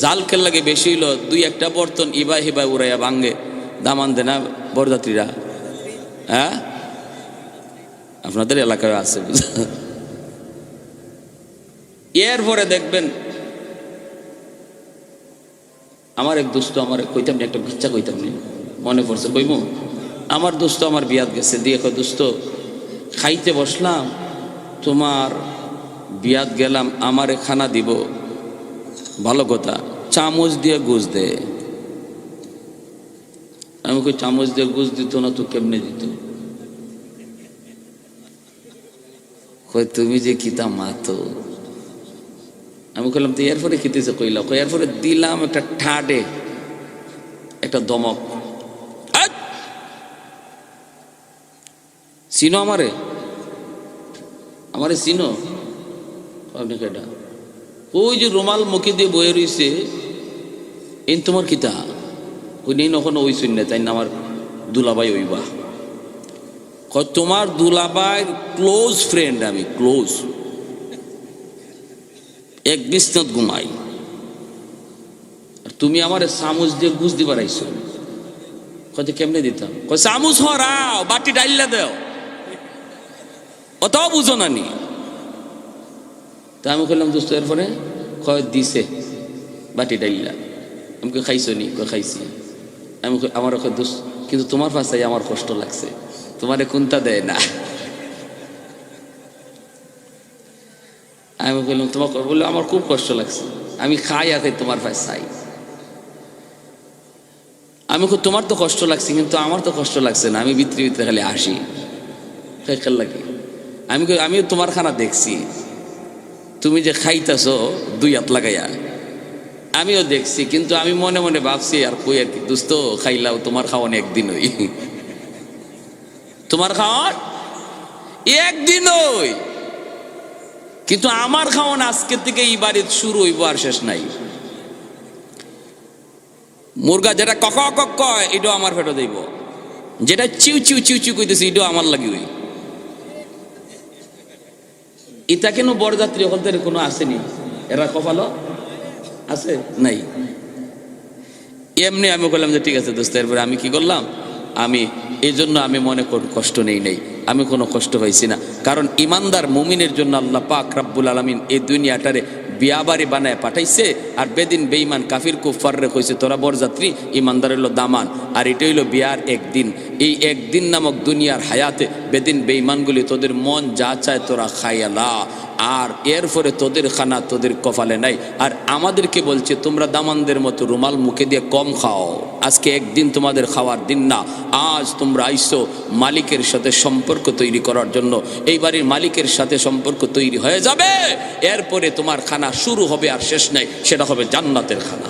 জাল কেল লাগে বেশি হইল, দুই একটা বর্তন ইবা হিবা উড়াইয়া ভাঙ্গে দামান দে না বরযাত্রীরা। হ্যাঁ, আপনাদের এলাকায় আছে। এরপরে দেখবেন আমার এক দোস্ত, আমার কইতাম না, একটা ভিচ্ছা কইতাম নি, মনে পড়ছে কইব। আমার দোস্ত আমার বিয়াত গেছে, দিয়ে কয় দোস্ত খাইতে বসলাম, তোমার বিয়াত গেলাম, আমারে খানা দিব, ভালো কথা, চামচ দিয়ে গুজ দে। আমি কই চামচ দিয়ে গুজ দিত না তো কেমনে দিত? কই তুমি যে কিতা মাতো। আমি কইলাম তো এরপরে খেতেছে কইলা? কই এরপরে দিলাম একটা ঠাডে একটা দমক। চিনো আমারে? আমারে চিনো? আপনি কেটা? ওই যে রুমাল মুখে দিয়ে বয়ে রইছে, এই তোমার কিতা? ওই নেই নখন ওই শুন না, তাই না আমার দুলাভাই ওইবা। কয় তোমার দুলাভাই ক্লোজ ফ্রেন্ড, আমি ক্লোজ, এক বিছনাত ঘুমাই, আর তুমি আমার চামচ দিয়ে গুজ দিবার আইছো। কয় কেমনে দিতাম? কয় চামচ হরাও, বাটি ডাইলা দেও, অতও বুঝো না নি। তা আমি কইলাম দোস্ত এরপরে? কয় দিছে বাটি ডাইলা। আমি কই খাইছো নি? কয় খাইছি। আমি আমার দোস্ত কিন্তু তোমার পাশে আমার কষ্ট লাগছে, তোমারে কোনটা দেয় না। আমি বললাম তোমাকে, বললো আমার খুব কষ্ট লাগছে, আমি খাই আর তোমার পাশে চাই। আমি তোমার তো কষ্ট লাগছে কিন্তু আমার তো কষ্ট লাগছে না, আমি ভিতরে ভিতরে খালি আসি খেয়াল লাগে। আমিও তোমার খানা দেখছি, তুমি যে খাইতেছো দুই হাত লাগাইয়া, আমিও দেখছি, কিন্তু আমি মনে মনে ভাবছি আর কই আর কি দোস্ত, খাইলাও তোমার খাওয়ান একদিন হই, তোমার খাওয়ান একদিন হই, কিন্তু আমার খাওয়ান আজকে থেকে এই বাড়ির শুরু হইব আর শেষ নাই। মুরগা যেটা কক কক কয় এটাও আমার পেটে দেব, যেটা চিউ চিউ চিউ চিউ কইতেছে এটাও আমার লাগি হই। এটা কেন বরযাত্রী ওখান কোনো আসেনি, এরা কপালো আছে নাই। এমনি আমি বললাম যে ঠিক আছে দোস্ত। এরপরে আমি কি করলাম, আমি এই জন্য আমি মনে করি কষ্ট নেই, আমি কোনো কষ্ট পাইছি না। কারণ ইমানদার মুমিনের জন্য আল্লাহ পাক রব্বুল আলামিন এই দুনিয়াটারে বিয়াবাড়ি বানায় পাঠাইছে। আর বেদিন বেঈমান কাফির কুফাররে কইছে তোরা বরযাত্রী, ইমানদার হইল দামান। আর এটা হইল বিয়ার একদিন। এই একদিন নামক দুনিয়ার হায়াতে বেদিন বেঈমানগুলি তোদের মন যা চায় তোরা খাইয়ালা, আর এরপরে তোদের খানা তোদের কপালে নাই। আর আমাদেরকে বলছে তোমরা দামানদের মতো রুমাল মুখে দিয়ে কম খাও, আজকে একদিন তোমাদের খাওয়ার দিন না। আজ তোমরা আইসো মালিকের সাথে সম্পর্ক তৈরি করার জন্য। এই বাড়ির মালিকের সাথে সম্পর্ক তৈরি হয়ে যাবে, এরপরে তোমার খানা শুরু হবে আর শেষ নাই, সেটা হবে জান্নাতের খানা।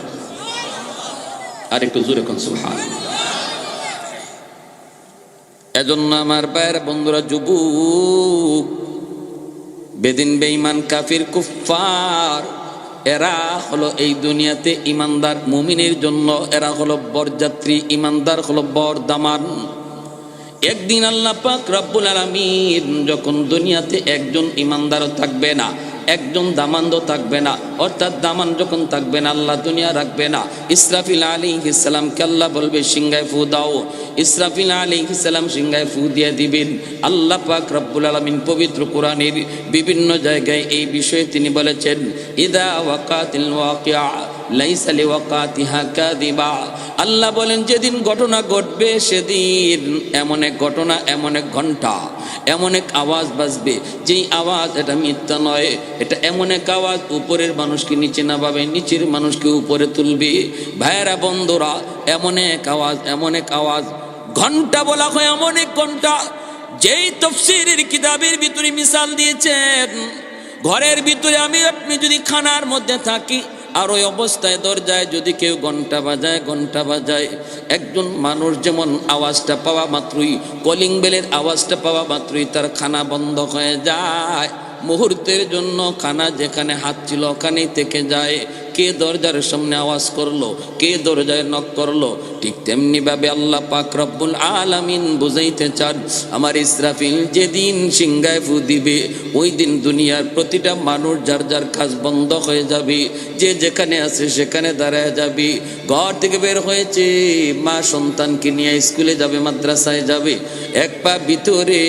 আর একটু জোরে কোন সুবহানাল্লাহ। এজন্য আমার ভাইয়েরা বন্ধুরা, যুবক, বেদিন বেঈমান কাফির কুফার এরা হলো এই দুনিয়াতে ইমানদার মুমিনের জন্য এরা হলো বরযাত্রী, ইমানদার হলো বর দামান। একদিন আল্লাহ পাক রব্বুল আলামিন যখন দুনিয়াতে একজন ইমানদারও থাকবে না, একজন দামানও থাকবে না, অর্থাৎ দামান যখন থাকবে না আল্লাহ দুনিয়া রাখবে না। ইসরাফিল আলাইহিস সালামকে আল্লাহ বলবে সিংহায় ফু দাও। ইসরাফিল আলাইহিস সালাম সিংহায় ফু দিয়ে দিবেন। আল্লাহ পাক রব্বুল আলামিন পবিত্র কোরআনের বিভিন্ন জায়গায় এই বিষয়ে তিনি বলেছেন, ইদা ওয়াকাতিল ওয়াকিয়া লাইসা লিওয়াকাতিহা কাযিবা। আল্লাহ বলেন যেদিন ঘটনা ঘটবে সেদিন এমন এক ঘটনা, এমন এক ঘন্টা, এমন এক আওয়াজ বাজবে যেই আওয়াজ এটা মিথ্যা নয়। এটা এমন এক আওয়াজ উপরের মানুষকে নিচে নামাবে, নিচের মানুষকে উপরে তুলবে। ভাইয়েরা বন্ধুরা, এমন এক আওয়াজ, এমন এক আওয়াজ, ঘন্টা বলা হয় এমন এক ঘন্টা যেই তাফসীরের কিতাবের ভিতরে মিসাল দিয়েছেন। ঘরের ভিতরে আমি আপনি যদি খানার মধ্যে থাকি আর ওই অবস্থায় দরজায় যদি কেউ ঘন্টা বাজায়, একজন মানুষ যেমন আওয়াজটা পাওয়া মাত্রই, কলিং বেলের আওয়াজটা পাওয়া মাত্রই তার খানা বন্ধ হয়ে যায়, মুহূর্তের জন্য খানা যেখানে হাত ছিল ওখানেই থেকে যায়। কে দরজার সামনে আওয়াজ করলো, কে দরজায় নক করলো, ঠিক তেমনি ভাবে আল্লাহ পাক রব্বুল আলামিন বুঝাইতে চান আমার ইসরাফিল যেদিন সিংহায় ফু দিবে ওই দিন দুনিয়ার প্রতিটা মানুষ যার যার কাজ বন্ধ হয়ে যাবে, যে যেখানে আছে সেখানে দাঁড়ায় যাবে। ঘর থেকে বের হয়েছে, মা সন্তানকে নিয়ে স্কুলে যাবে, মাদ্রাসায় যাবে, এক পা ভিতরে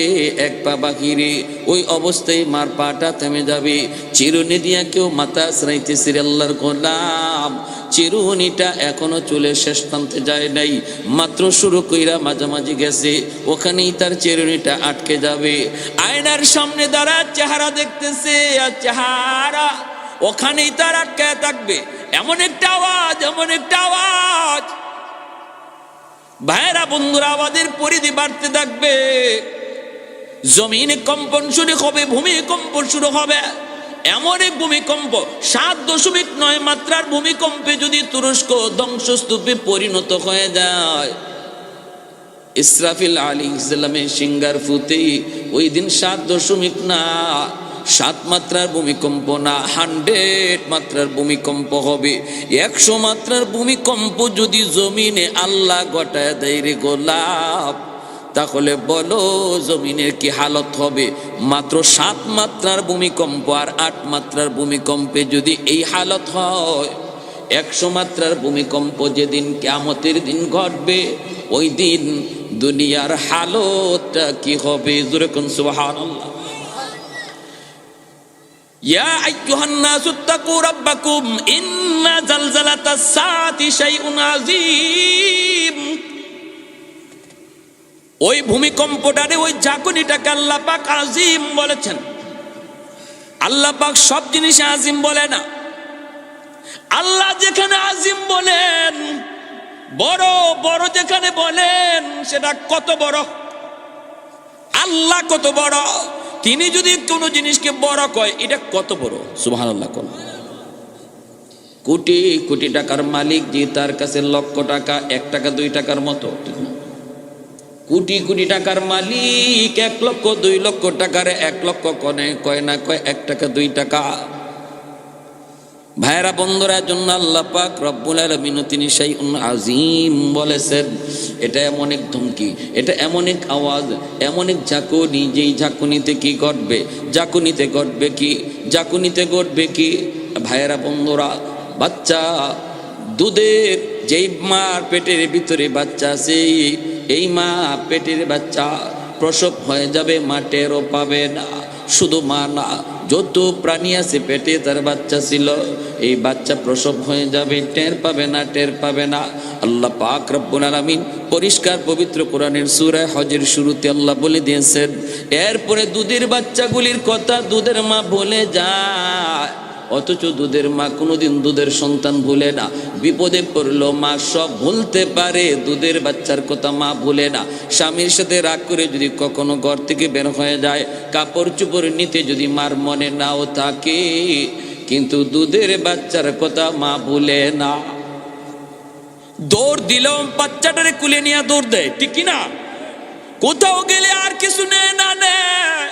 এক পা বাহিরে, ওই অবস্থায় মার পাটা থেমে যাবে। চিরুনি দিয়া কেউ মাথা আশ্রাইতেছে আল্লাহর গোলাম, চিরুনিটা এখনো চুলে শেষ প্রান্তে যায় নাই, মাত্র শুরু কইরা মাঝামাঝি গেছে, ওখানেই তার চিরুনিটা আটকে যাবে। আয়নার সামনে দাঁড়া চেহারা দেখতেছে, আর চেহারা ওখানেই তার আটকায় থাকবে। এমন একটা আওয়াজ, এমন একটা আওয়াজ, ভাইয়েরা বন্ধুরা, আওয়াজের পরিধি বাড়তে থাকবে। জমিনে কম্পন শুরু হবে, ভূমিকম্প শুরু হবে। এমন এক ভূমিকম্প, 7.9 মাত্রার ভূমিকম্পে যদি তুরস্ক ধ্বংসস্তূপে পরিণত হয়ে যায়, ইসরাফিল আলাইহিস সালামের সিংহার ফুতে ওই দিন 7 মাত্রার ভূমিকম্প না, 100 মাত্রার ভূমিকম্প হবে। 100 মাত্রার ভূমিকম্প যদি জমিনে আল্লাহ ঘটায় দেয় রে গোলাপ, তাহলে বলো জমিনের কি হালত হবে। মাত্র 7 মাত্রার ভূমিকম্প আর 8 মাত্রার ভূমিকম্পে যদি এই হালত হয়, 100 মাত্রার ভূমিকম্প যেদিন কিয়ামতের দিন ঘটবে ওই দিন দুনিয়ার হালতটা কি হবে। জোরে কোন সুবহানাল্লাহ। ইয়া আইয়ুহান নাসু তাকু রাব্বাকুম ইন্না জালজালাতাস সাআতি শাইউন আযীম। ওই ভূমিকম্পটারে, ওই ঝাঁকুনিটাকে আল্লাহ পাক আজিম বলেছেন। আল্লাহ পাক সব জিনিসে আজিম বলে না। আল্লাহ যেখানে আজিম বলেন, বড় বড় যেখানে বলেন, সেটা কত বড়, আল্লাহ কত বড়। তিনি যদি কোনো জিনিসকে বড় কয়, এটা কত বড়, সুবহানাল্লাহ। কোটি কোটি টাকার মালিক যে তার কাছে লক্ষ টাকা 1 টাকা 2 টাকার মতো, কোটি কোটি টাকার মালিক 1 লক্ষ 2 লক্ষ টাকার 1 লক্ষ কয় না কয় 1 টাকা 2 টাকা। ভাইরা বন্ধুরা, জন্য আল্লাহ পাক রব্বুল আলামিন তিনি শাইউন আযীম বলেছেন। এটা এমন এক ধমকি, এটা এমন এক আওয়াজ, এমন এক ঝাঁকুনি, যেই ঝাঁকুনিতে কি ঘটবে, ঝাঁকুনিতে ঘটবে কি, ঝাঁকুনিতে ঘটবে কি। ভাইরা বন্ধুরা, বাচ্চা দুধের যেই মার পেটের ভিতরে বাচ্চা আছে, এই মা পেটের বাচ্চা প্রসব হয়ে যাবে, মা টেরও পাবে না। শুধু মা না, যত প্রাণী আছে পেটে তার বাচ্চা ছিল, এই বাচ্চা প্রসব হয়ে যাবে, টের পাবে না, টের পাবে না। আল্লাহ পাক রব্বুল আলামিন পরিষ্কার পবিত্র কোরআনের সূরা হজের শুরুতে আল্লাহ বলে দিয়েছেন, এরপরে দুধের বাচ্চাগুলির কথা দুধের মা বলে যায়। অথচ দুধের মা কোনোদিন দুধের সন্তান ভুলে না। বিপদে পড়লো মা সব ভুলতে পারে, দুধের বাচ্চার কথা মা ভুলে না। স্বামীর সাথে রাগ করে যদি কখনো ঘর থেকে বের হয়ে যায়, কাপড় চোপড় নিতে যদি মার মনে নাও থাকে, কিন্তু দুধের বাচ্চার কথা মা ভুলে না। দৌড় দিল, বাচ্চাটারে কুলে নিয়ে দৌড় দেয়, ঠিক কিনা? কোথাও গেলে আর কিছু নেই না নেয়,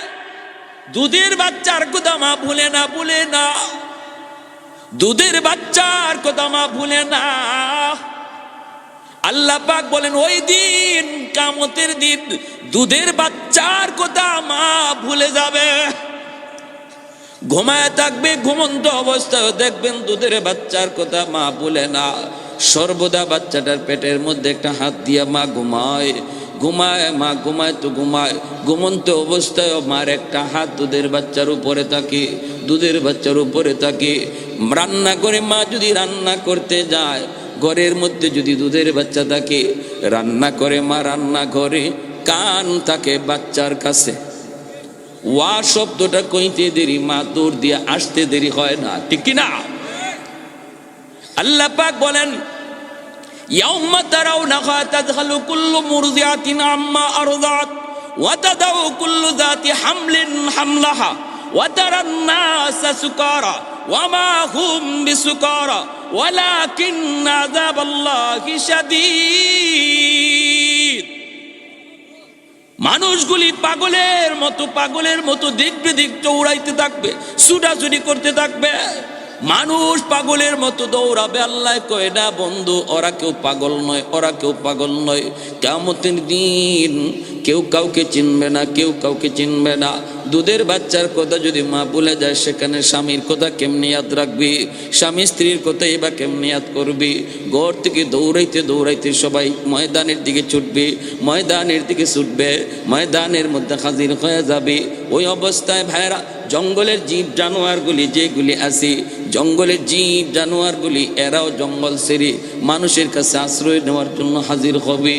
দুধের বাচ্চার কথা মা ভুলে না, ভুলে না। দুধের বাচ্চার কথা মা ভুলে না। আল্লাহ পাক বলেন ওই দিন, কিয়ামতের দিন দুধের বাচ্চার কথা মা ভুলে যাবে। ঘুমায় থাকবে, ঘুমন্ত অবস্থায় দেখবেন দুধের বাচ্চার কথা মা ভুলে না। সর্বদা বাচ্চাটার পেটের মধ্যে একটা হাত দিয়া মা ঘুমায়, ঘুমায় মা, ঘুমায় তো ঘুমায়, ঘুমন্ত অবস্থায় মার একটা হাত দুধের বাচ্চার উপরে থাকে, দুধের বাচ্চার উপরে থাকে। রান্না করে মা যদি রান্না করতে যায়, ঘরের মধ্যে যদি দুধের বাচ্চা থাকে, রান্না করে মা রান্না ঘরে, কান থাকে বাচ্চার কাছে। ওয়া শব্দটা কইতে দেরি, মা দৌড় দিয়ে আসতে দেরি হয় না, ঠিক কিনা? আল্লাহ পাক বলেন ইয়াউমা তারাউনাহা তাযহালু কুল্লু মুরদিআতিন আম্মা আরদাত ওয়া তাদাউ কুল্লু যাতি হামলিন হামলাহা ওয়া তারান নাসা সুকারা ওয়া মা হুম বিসুকারা ওয়ালাকিন আযাবাল্লাহি শাদীদ। মানুষগুলি পাগলের মতো দিক বিদিক দৌড়াইতে থাকবে, ছুটাছুটি করতে থাকবে। মানুষ পাগলের মতো দৌড়াবে। আল্লাহ কয় না বন্ধু, ওরা কেউ পাগল নয়, ওরা কেউ পাগল নয়। কিয়ামতের দিন কেউ কাউকে চিনবে না, কেউ কাউকে চিনবে না। দুধের বাচ্চার কথা যদি মা ভুলে যায়, সেখানে স্বামীর কথা কেমনি ইয়াদ রাখবি? স্বামী স্ত্রীর কথা এবার কেমনি ইয়াদ করবি? ঘর থেকে দৌড়াইতে দৌড়াইতে সবাই ময়দানের দিকে ছুটবে, ময়দানের দিকে ছুটবে, ময়দানের মধ্যে হাজির হয়ে যাবে। ওই অবস্থায় ভাইরা, জঙ্গলের জীব জানোয়ারগুলি যেগুলি আছে, জঙ্গলের জীব জানোয়ারগুলি এরাও জঙ্গল ছেড়ে মানুষের কাছে আশ্রয় নেওয়ার জন্য হাজির হবে।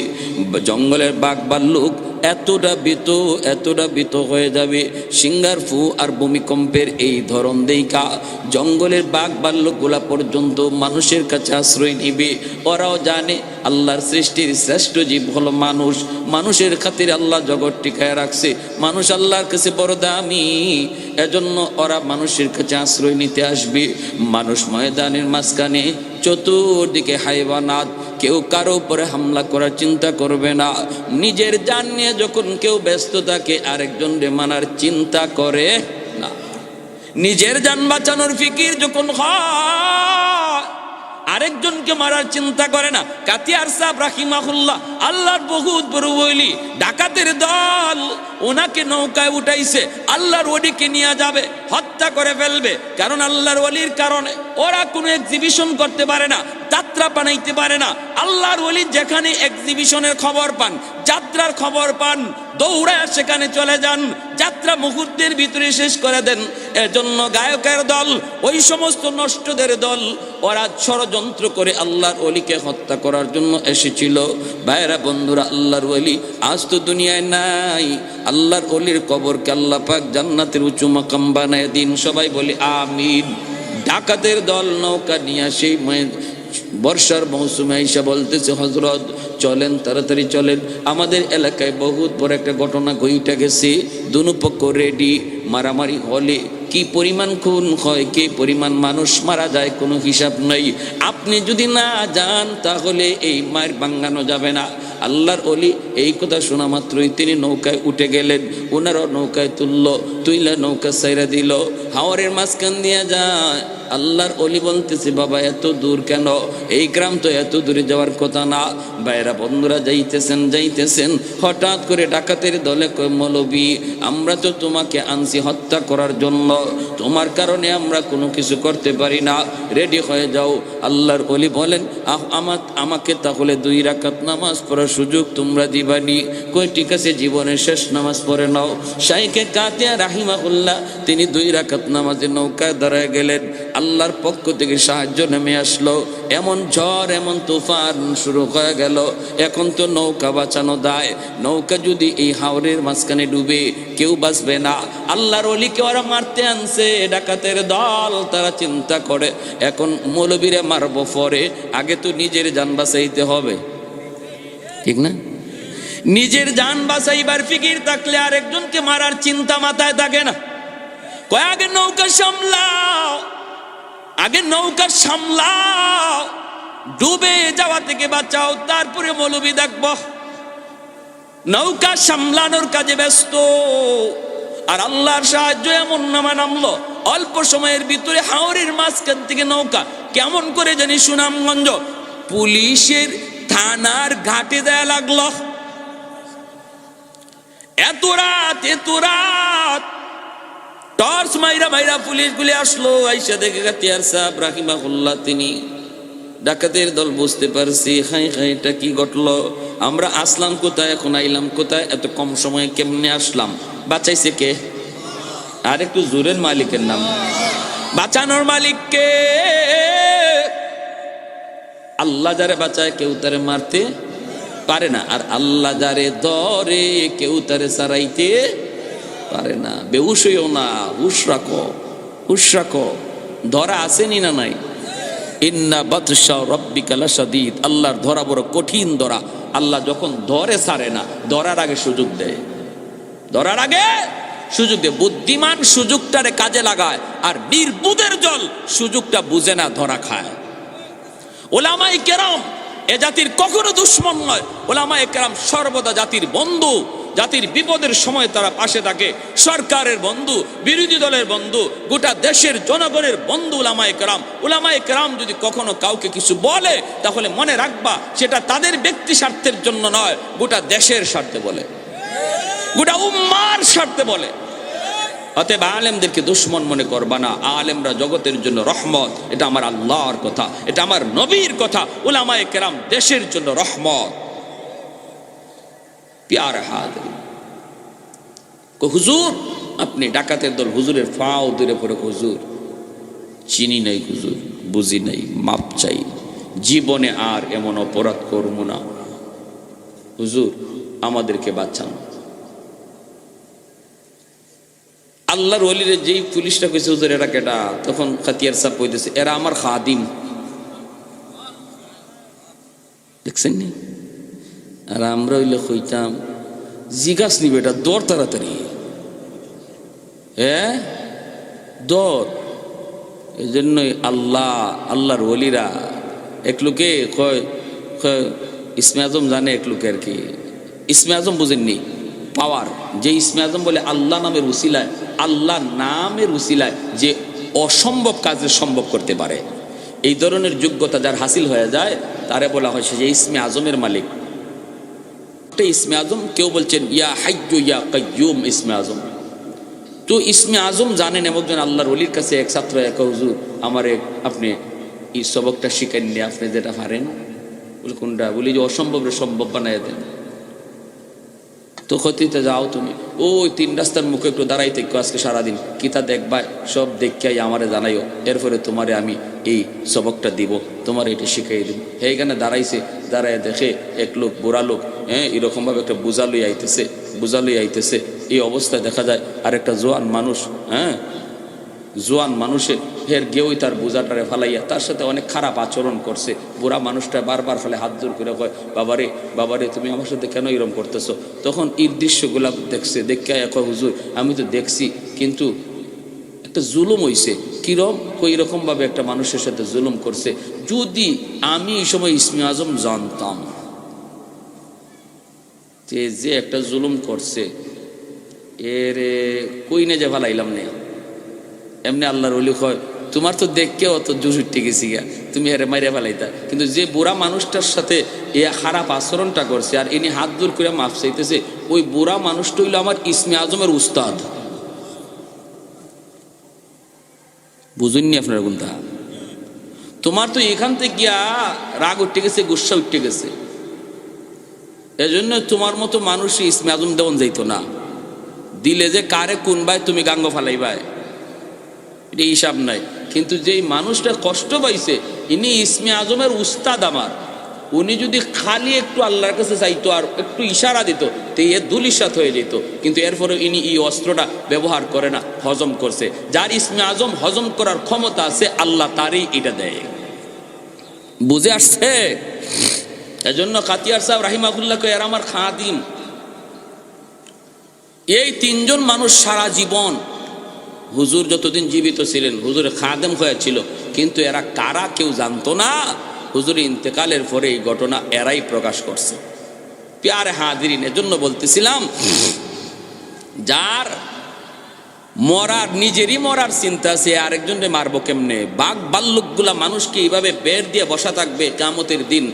জঙ্গলের বাঘ ভাল্লুক এতটা ভীত হয়ে যাবে, সিংহার ফু আর ভূমিকম্পের এই ধরন দেইকা জঙ্গলের বাঘ ভাল্লুকগুলা পর্যন্ত মানুষের কাছে আশ্রয় নিবে। ওরাও জানে আল্লাহর সৃষ্টির শ্রেষ্ঠ জীব হলো মানুষ, মানুষের খাতিরে আল্লাহ জগৎ টিকায় রাখছে, মানুষ আল্লাহর কাছে বড় দামি, এজন্য ওরা মানুষের কাছে আশ্রয় নিতে আসবে। মানুষ ময়দানের মাঝখানে, চতুর্দিকে হাইওয়ানাত, কেউ কারো উপরে হামলা করার চিন্তা করবে না। নিজের জান নিয়ে যখন কেউ ব্যস্ত থাকে, আরেকজনকে মানার চিন্তা করে না। নিজের জান বাঁচানোর ফিকির যখন হয়, আরেকজনকে মারার চিন্তা করে না। কাতিয়ার সাহেব রাহিমাহুল্লাহ, আল্লাহর বহুত বড় ওলি, ডাকাতের দল ওনাকে নৌকায় উঠাইছে, আল্লাহর ওলিকে নিয়ে যাবে, হত্যা করে ফেলবে। কারণ আল্লাহর ওলির কারণে ওরা কোনো এক্সিবিশন করতে পারে না, যাত্রা বানাইতে পারে না। আল্লাহর ওলি যেখানে এক্সিবিশনের খবর পান, যাত্রার খবর পান, দৌড়ায় সেখানে চলে যান, যাত্রা মুহূর্তের ভিতরে শেষ করে দেন। এজন্য গায়কের দল, ওই সমস্ত নষ্টদের দল, ওরা ষড়যন্ত্র করে আল্লাহর ওলিকে হত্যা করার জন্য এসেছিল। ভাইরা বন্ধুরা, আল্লাহর ওলি আজ তো দুনিয়ায় নাই। আল্লাহর ওলির কবরকে আল্লাহ পাক জান্নাতের উঁচু মাকাম বানায় দিন। সবাই বলি আমিন। ডাকাতের দল নৌকা নিয়ে সেই বর্ষার মৌসুমে আইসা বলতেছে, হযরত চলেন, তাড়াতাড়ি চলেন, আমাদের এলাকায় বহুত বড় একটা ঘটনা ঘইটা গেছে, দুনো পক্ষ রেডি, মারামারি হলে কি পরিমাণ খুন হয়, কি পরিমাণ মানুষ মারা যায়, কোনো হিসাব নাই। আপনি যদি না যান তাহলে এই মার ভাঙানো যাবে না। আল্লাহর ওলি এই কথা শোনা মাত্রই তিনি নৌকায় উঠে গেলেন। ওনারও নৌকায় তুইলা নৌকা সাইরা দিল, হাওরের মাঝখান দিয়ে যায়। আল্লাহর ওলি বলতেছে, বাবা এত দূর কেন? এই গ্রাম তো এত দূরে যাওয়ার কথা না। ভাইরা বন্ধুরা যাইতেছেন, হঠাৎ করে ডাকাতের দলে কয়, মৌলবী আমরা তো তোমাকে আনছি হত্যা করার জন্য, তোমার কারণে আমরা কোনো কিছু করতে পারি না, রেডি হয়ে যাও। আল্লাহর ওলি বলেন, আমাকে তাহলে 2 রাকাত নামাজ পড়ার সুযোগ তোমরা দিবানি? কই ঠিক আছে, জীবনের শেষ নামাজ পড়ে নাও। শাইখে কাতিয়া রাহিমাহুল্লাহ তিনি 2 রাকাত নামাজে নৌকায় দাঁড়ায় গেলেন। আল্লাহর পক্ষ থেকে সাহায্য নেমে আসলো, এমন ঝড় এমন তুফান শুরু হয়ে গেল। এখন তো নৌকা বাঁচানো দায়, নৌকা যদি এই হাওরের মাঝখানে ডুবে কেউ বাঁচবে না। আল্লাহর ওলিকে ওরা মারতে আনছে, ডাকাতের দল। তারা চিন্তা করে এখন মৌলবীরে মারবো পরে, আগে তো নিজের জান বাঁচাইতে হবে, ঠিক না? নিজের জান বাঁচাইবার ফিকির থাকলে আরেকজনকে মারার চিন্তা মাথায় থাকে না। কয় আগে নৌকা সামলাও, আগে নৌকা সামলাও, ডুবে যাওয়া থেকে বাঁচাও, তারপরে মৌলবী দেখবো। নৌকা সামলানোর কাজে ব্যস্ত। আর আল্লাহর সাহায্য এমন নামলো, অল্প সময়ের ভিতরে হাওরের মাঝখান থেকে নৌকা কেমন করে জানি সুনামগঞ্জ পুলিশের থানার ঘাটে দেয়া লাগলো। এত রাত টর্চ মাইরা পুলিশগুলি আসলো, আইসা দেখে কাতিয়ার সাহেব রাহিমাহুল্লাহ তিনি ডাকাতের দল। বুঝতে পারছি এটা কি ঘটলো, আমরা আসলাম কোথায়, এখন আইলাম কোথায়, এত কম সময়ে কেমনে আসলাম? বাঁচাইছে কে? আর একটু জোরের মালিকের নাম। বাঁচানোর মালিক কে? আল্লাহ যারে বাঁচায় কেউ তারে মারতে পারে না, আর আল্লাহ যারে ধরে কেউ তারে সারাইতে পারে না। বেহুশ হইও না, হুশ রাখো। ধরা আসেনি না নাই? ইন্না বাতশা রাব্বিকা লাশাদীদ, আল্লাহর ধরা বড় কঠিন ধরা। আল্লাহ যখন ধরে ছাড়ে না, ধরার আগে সুযোগ দেয়, বুদ্ধিমান সুযোগটারে কাজে লাগায়, আর নির্বুদের জল সুযোগটা বুঝে না, ধরা খায়। ওলামায়ে কেরাম এ জাতির কখনো দুশ্মন নয়, ওলামায়ে কেরাম সর্বদা জাতির বন্ধু। জাতির বিপদের সময় তারা পাশে থাকে। সরকারের বন্ধু, বিরোধী দলের বন্ধু, গোটা দেশের জনগণের বন্ধু উলামায়ে কেরাম যদি কখনো কাউকে কিছু বলে, তাহলে মনে রাখবা সেটা তাদের ব্যক্তি স্বার্থের জন্য নয়, গোটা দেশের স্বার্থে বলে, গোটা উম্মার স্বার্থে বলে। অতএব আলেমদেরকে দুশ্মন মনে করবা না। আলেমরা জগতের জন্য রহমত, এটা আমার আল্লাহর কথা, এটা আমার নবীর কথা। উলামায়ে কেরাম দেশের জন্য রহমত। প্যার হাজির হুজুর, আপনি ডাকাতের দল হুজুরের ফাও দূরে পড়ে, হুজুর চিনি নাই, হুজুর বুঝি নাই, মাপ চাই, জীবনে আর এমন অপরাধ করবো না, হুজুর আমাদেরকে বাঁচান। আল্লাহর ওলিরে যেই পুলিশটা কইছে হুজুর এরা কেটা, তখন খাতিয়ার সাহেব কইতেছে এরা আমার খাদিম। দেখছেন নি? আর আমরা হইলে কইতাম জিজ্ঞাস নি বেটা, দৌড় তাড়াতাড়ি, দৌড়। এই জন্যই আল্লাহর ওলিরা এক লোকে কয় ইসমে আজম জানে, এক লোকে আর কি ইসমে আজম বুঝেননি, পাওয়ার। যে ইসমে আজম বলে আল্লাহ নামের উসিলায়, আল্লাহ নামের উসিলায় যে অসম্ভব কাজে সম্ভব করতে পারে, এই ধরনের যোগ্যতা যার হাসিল হয়ে যায় তারে বলা হয় সে যে ইসমে আজমের মালিক। ইসমে আজম, কেউ বলছেন ইয়া হাইয়্যু ইয়া কাইয়্যুম ইসমে আজম। তো ইসমে আজম জানেন একজন আল্লাহর ওলির কাছে এক ছাত্র এক, হুজুর আমারে আপনি এই সবকটা শিখেন নি, আপনি যেটা পারেন। বলে কোনটা? বলি যে অসম্ভবের সম্ভব বানাই দেন। তো ক্ষতিতে যাও তুমি, ওই 3 রাস্তার মুখে একটু দাঁড়াই থেকে আজকে সারাদিন কিতা দেখবা, সব দেখাই আমারে জানাইও, এরপরে তোমারে আমি এই সবকটা দিব, তোমার এটা শিখাই দিব। এইখানে দাঁড়ায় দেখে এক লোক, বুড়া লোক, এরকমভাবে একটা বোঝা লই আইতেছে। এই অবস্থায় দেখা যায় আর একটা জোয়ান মানুষ, জোয়ান মানুষে ফের গেউই তার বোঝাটারে ফালাইয়া তার সাথে অনেক খারাপ আচরণ করছে। বুড়া মানুষটা বারবার ফলে হাত জোর করে কয়, বাবারে তুমি আমার সাথে কেন এরকম করতেছো? তখন এই দৃশ্যগুলা দেখছে, দেখে কয় হুজুর আমি তো দেখছি, কিন্তু একটা জুলুম হইছে। কিরম? কই রকম ভাবে একটা মানুষের সাথে জুলুম করছে। যদি আমি এই সময় ইসমে আজম জানতাম যে একটা জুলুম করছে, এর কই না যে ভালাইলাম না। এমনি আল্লাহর ওলি কয় তোমার তো দেখকে অত জুসুটে গেছি গা, তুমি এর মাইরে ফেলাইতা। কিন্তু যে বুড়া মানুষটার সাথে এ খারাপ আচরণটা করছে আর ইনি হাত জোর করে মাফ চাইতেছে, ওই বুড়া মানুষটা হইল আমার ইসমে আজমের উস্তাদ। বুঝুননি আপনার কোনটা? তোমার তো এখান থেকে গিয়া রাগ উঠে গেছে, গুসা উঠে গেছে, এজন্য তোমার মতো মানুষই ইসমে আজম দেওয়ান যাইতো না। দিলে যে কারে কোন ভাই তুমি গাঙ্গ ফালাই ভাই, এটা হিসাব নাই। কিন্তু যেই মানুষটা কষ্ট পাইছে, ইনি ইসমে আজমের উস্তাদ আমার, উনি যদি খালি একটু আল্লাহর কাছে চাইতো আর একটু ইশারা দিত, তো এ দুলিশাত হয়ে যেত। কিন্তু এরপরে ইনি এই অস্ত্রটা ব্যবহার করে না, হজম করছে। যার ইসমে আজম হজম করার ক্ষমতা আছে, আল্লাহ তারই এটা দেয়। বুঝে আসছে? এজন্য কাতিয়ার সাহেব রাহিমাহুল্লাহকে এর আমার খাদিম। এই তিনজন মানুষ সারা জীবন হুজুর যতদিন জীবিত ছিলেন হুজুরের খাদেম হয়েছিল, কিন্তু এরা কারা কেউ জানতো না। হুজুর ইন্তেকালের পরে এই ঘটনা এরাই প্রকাশ করছে। প্যারে হাজিরিন, এজন্য বলতেছিলাম, যার মরার নিজেরই মরার চিন্তা, সে আরেকজনকে মারবো কেমনে? বাঘ ভাল্লুকগুলা মানুষকে এইভাবে বের দিয়ে বসা থাকবে কিয়ামতের দিন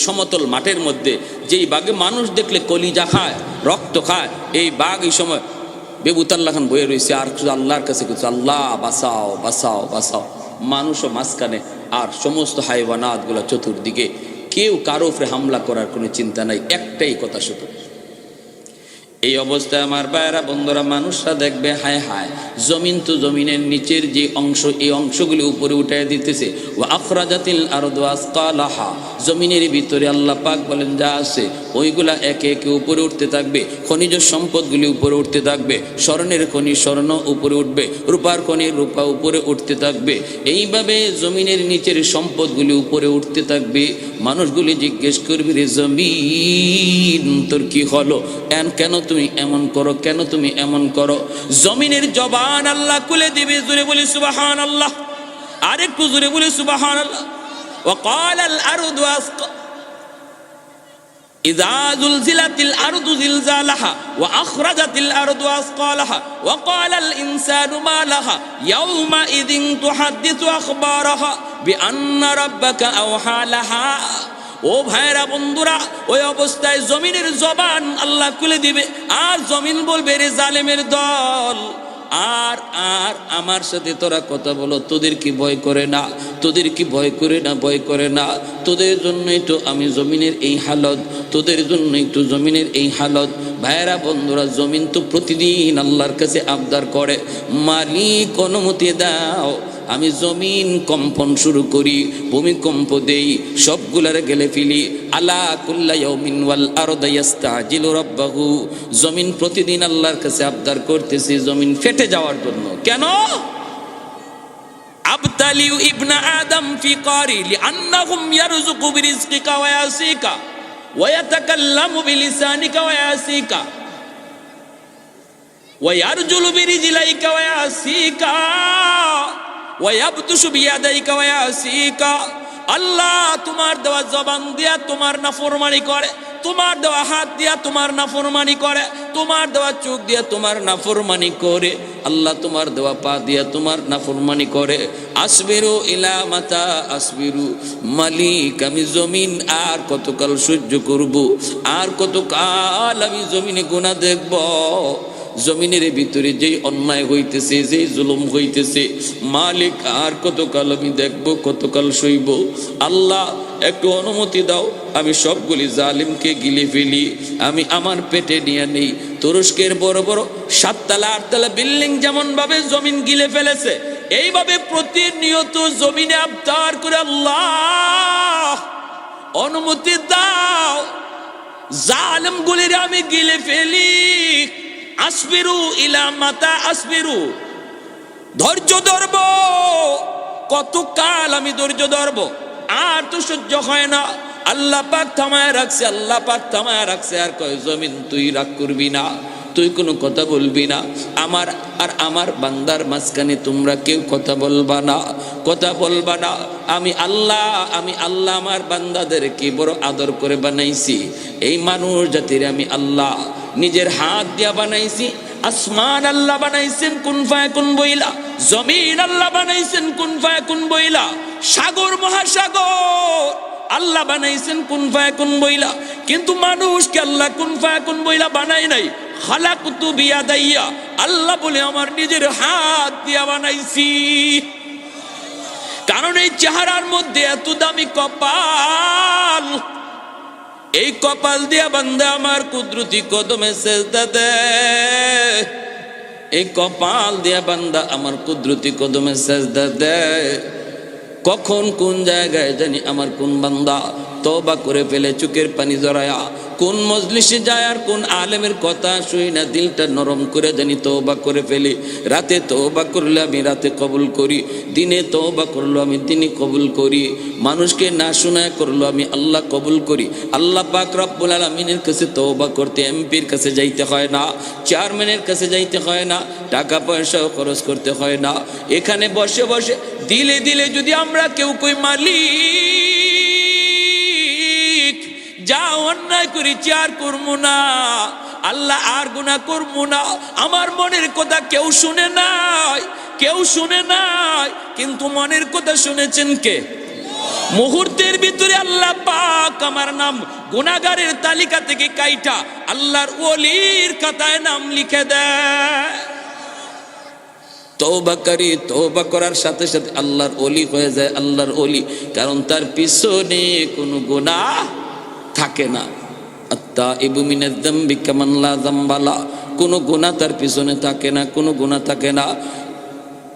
সমতল মাঠের মধ্যে। যেই বাঘে মানুষ দেখলে কলিজা খায়, রক্ত খায়, এই বাঘ এই সময় বেবুতাল্লাহ খান বয়ে রয়েছে আর আল্লাহর কাছে কিছু, আল্লাহ বাঁচাও বাঁচাও বাঁচাও। মানুষও মাঝখানে আর সমস্ত হাইওয়ানাত গুলা চতুর্দিকে, কেউ কারো উপরে হামলা করার কোনো চিন্তা নাই, একটাই কথা শুধু। এই অবস্থায় আমার ভাইয়েরা বন্ধুরা, মানুষরা দেখবে হায় হায়, জমিন তো জমিনের নিচের যে অংশ, এই অংশগুলি উপরে উঠে দিতেছে। ও আখরাজাতিল আরদু আসকালাহা, জমিনের ভিতরে আল্লাহ পাক বলেন যা আছে ওইগুলা একে একে উপরে উঠতে থাকবে। খনিজ সম্পদগুলি উপরে উঠতে থাকবে, স্বর্ণের খনি স্বর্ণ উপরে উঠবে, রূপার খনি রূপা উপরে উঠতে থাকবে। এইভাবে জমিনের নিচের সম্পদগুলি উপরে উঠতে থাকবে। মানুষগুলি জিজ্ঞেস করবে, রে জমিন তোর কি হলো, কেন তুমি এমন করো, কেন তুমি এমন করো? জমিনের জবান আল্লাহ খুলে দিবে। জোরে বলি সুবহানাল্লাহ, আরেকটু জোরে বলি সুবহানাল্লাহ। وقال الارض اذا زلزلت الارض زلزالها واخرجت الارض اثقالها وقال الانسان ما لها يومئذ تحدث اخبارها بان ربك اوحى لها। ও ভাইরা বন্ধুরা, ওই অবস্থায় জমিনের জবান আল্লাহ খুলে দিবে, আর জমিন বলবে, রে জালেমের দল, আর আর আমার সাথে তোরা কথা বলো, তোদের কি ভয় করে না? তোদের কি ভয় করে না? ভয় করে না? তোদের জন্যই তো আমি জমিনের এই হালত, তোদের জন্যই তো জমিনের এই হালত। ভাইরা বন্ধুরা, জমিন তো প্রতিদিন আল্লাহর কাছে আবদার করে, মালিক অনুমতি দাও, আমি জমিন কম্পন শুরু করি, ভূমিকম্প দেই, সবগুলার গেলে ফেলি। আলা কুল্লা ইয়াউমিন ওয়াল আরদু ইস্তাজিলু রাব্বাহু, জমিন প্রতিদিন আল্লাহর কাছে আবদার করতেছে জমিন ফেটে যাওয়ার জন্য। কেন? আবতালিউ ইবনা আদম ফি কারি লিআন্নাহুম ইয়ারযুকু বিরিজকিকা ওয়া ইয়াসিকা ওয়া ইয়াতাকাল্লামু বিলিসানিকা ওয়া ইয়াসিকা ওয়া ইয়ারজুলু বিরিজলাইকা ওয়া ইয়াসিকা ওয়ায়াবতুশু বিয়াদাইকা ওয়া ইয়াসিকা। আল্লাহ তোমার দেওয়া জবান দিয়া তোমার নাফরমানি করে, তোমার দেওয়া হাত দিয়া তোমার নাফরমানি করে, তোমার দেওয়া চোখ দিয়া তোমার নাফরমানি করে, আল্লাহ তোমার দেওয়া পা দিয়া তোমার নাফরমানি করে। আসবিরু ইলা মাতা আসবিরু, মালিক আমি জমিন আর কতকাল সহ্য করব, আর কতকাল আমি জমিনে গুনাহ দেখব। জমিনের ভিতরে যেই অন্যায় হইতেছে, যেই জুলুম হইতেছে, মালিক আর কতকাল আমি দেখবো, কতকাল সইব। আল্লাহ একটু অনুমতি দাও, আমি সবগুলি জালিমকে গিলে ফেলি, আমি আমার পেটে নিয়ে নেই। তুরস্কের বড় বড় 7 তলা 8 তলা বিল্ডিং যেমন ভাবে জমিন গিলে ফেলেছে, এইভাবে প্রতিনিয়ত জমিনে আবদার করে, আল্লাহ অনুমতি দাও, জালিমগুলির আমি গিলে ফেলি। আসবিরু ইলা মাতা আসবিরু, ধৈর্য ধরব, কতকাল আমি ধৈর্য ধরব, আর তো সহ্য হয় না। আল্লাহ পাক থামায় রাখছে, আল্লাহ পাক থামায় রাখছে, আর কয় জমিন তুই রাগ করবি না, তুই কোনো কথা বলবি না, আমার আর আমার বান্দার মাঝখানে তোমরা কেউ কথা বলবা না, কথা বলবা না। আমি আল্লাহ আমার বান্দাদেরকে বড় আদর করে বানাইছি। এই মানুষ জাতির আমি আল্লাহ নিজের হাত দিয়া বানাইছি। আসমান আল্লাহ বানাইছেন কুন ফায়াকুন বইলা, জমিন আল্লাহ বানাইছেন কুন ফায়াকুন বইলা, সাগর মহাসাগর আল্লাহ বানাইছেন কুন ফায়াকুন বইলা। কিন্তু মানুষকে আল্লাহ কুন ফায়াকুন বইলা বানাই নাই। খালাকতু বিয়াদাইয়া, আল্লাহ বলে আমার নিজের হাত দিয়া বানাইছি। কারণ এই চেহারার মধ্যে এত দামি কপাল, এই কপাল দিয়া বান্দা আমার কুদরতি কদমে সেজদা দেয়, এই কপাল দিয়া বান্দা আমার কুদরতি কদমে সেজদা দেয়। কখন কোন জায়গায় জানি আমার কোন বান্দা তওবা করে ফেলে চোখের পানি জড়ায়া, কোন মজলিসে যায় আর কোন আলেমের কথা শুই না দিলটা নরম করে জানি তওবা করে ফেলি। রাতে তওবা করলে আমি রাতে কবুল করি, দিনে তওবা করলো আমি দিনে কবুল করি, মানুষকে না শোনায় করলো আমি আল্লাহ কবুল করি। আল্লাহ পাক রব্বুল আলামিনের কাছে তওবা করতে এমপির কাছে যাইতে হয় না, চেয়ারম্যানের কাছে যাইতে হয় না, টাকা পয়সাও খরচ করতে হয় না। এখানে বসে বসে দিলে দিলে যদি আমরা কেউ কই মালিক যা অন্যায় করেছি আর করবো না, আল্লাহ আর গুনাহ করবো না, আমার মনের কথা কেউ শুনে নাই, কেউ শুনে নাই, কিন্তু মনের কথা শুনেছেন কে? মুহূর্তের ভিতরে আল্লাহ পাক আমার নাম গুনাহগারের তালিকা থেকে কাইটা আল্লাহর ওলির খাতায় নাম লিখে দেয়। তওবাকারী তওবা করার সাথে সাথে আল্লাহর ওলি হয়ে যায়, আল্লাহর ওলি, কারণ তার পিছনে কোনো গুনাহ থাকে না। আত্তাইবু মিনাজ যামবি কামান লা যামবা লা, কোনো গুনাহ তার পিছনে থাকে না, কোনো গুনাহ থাকে না।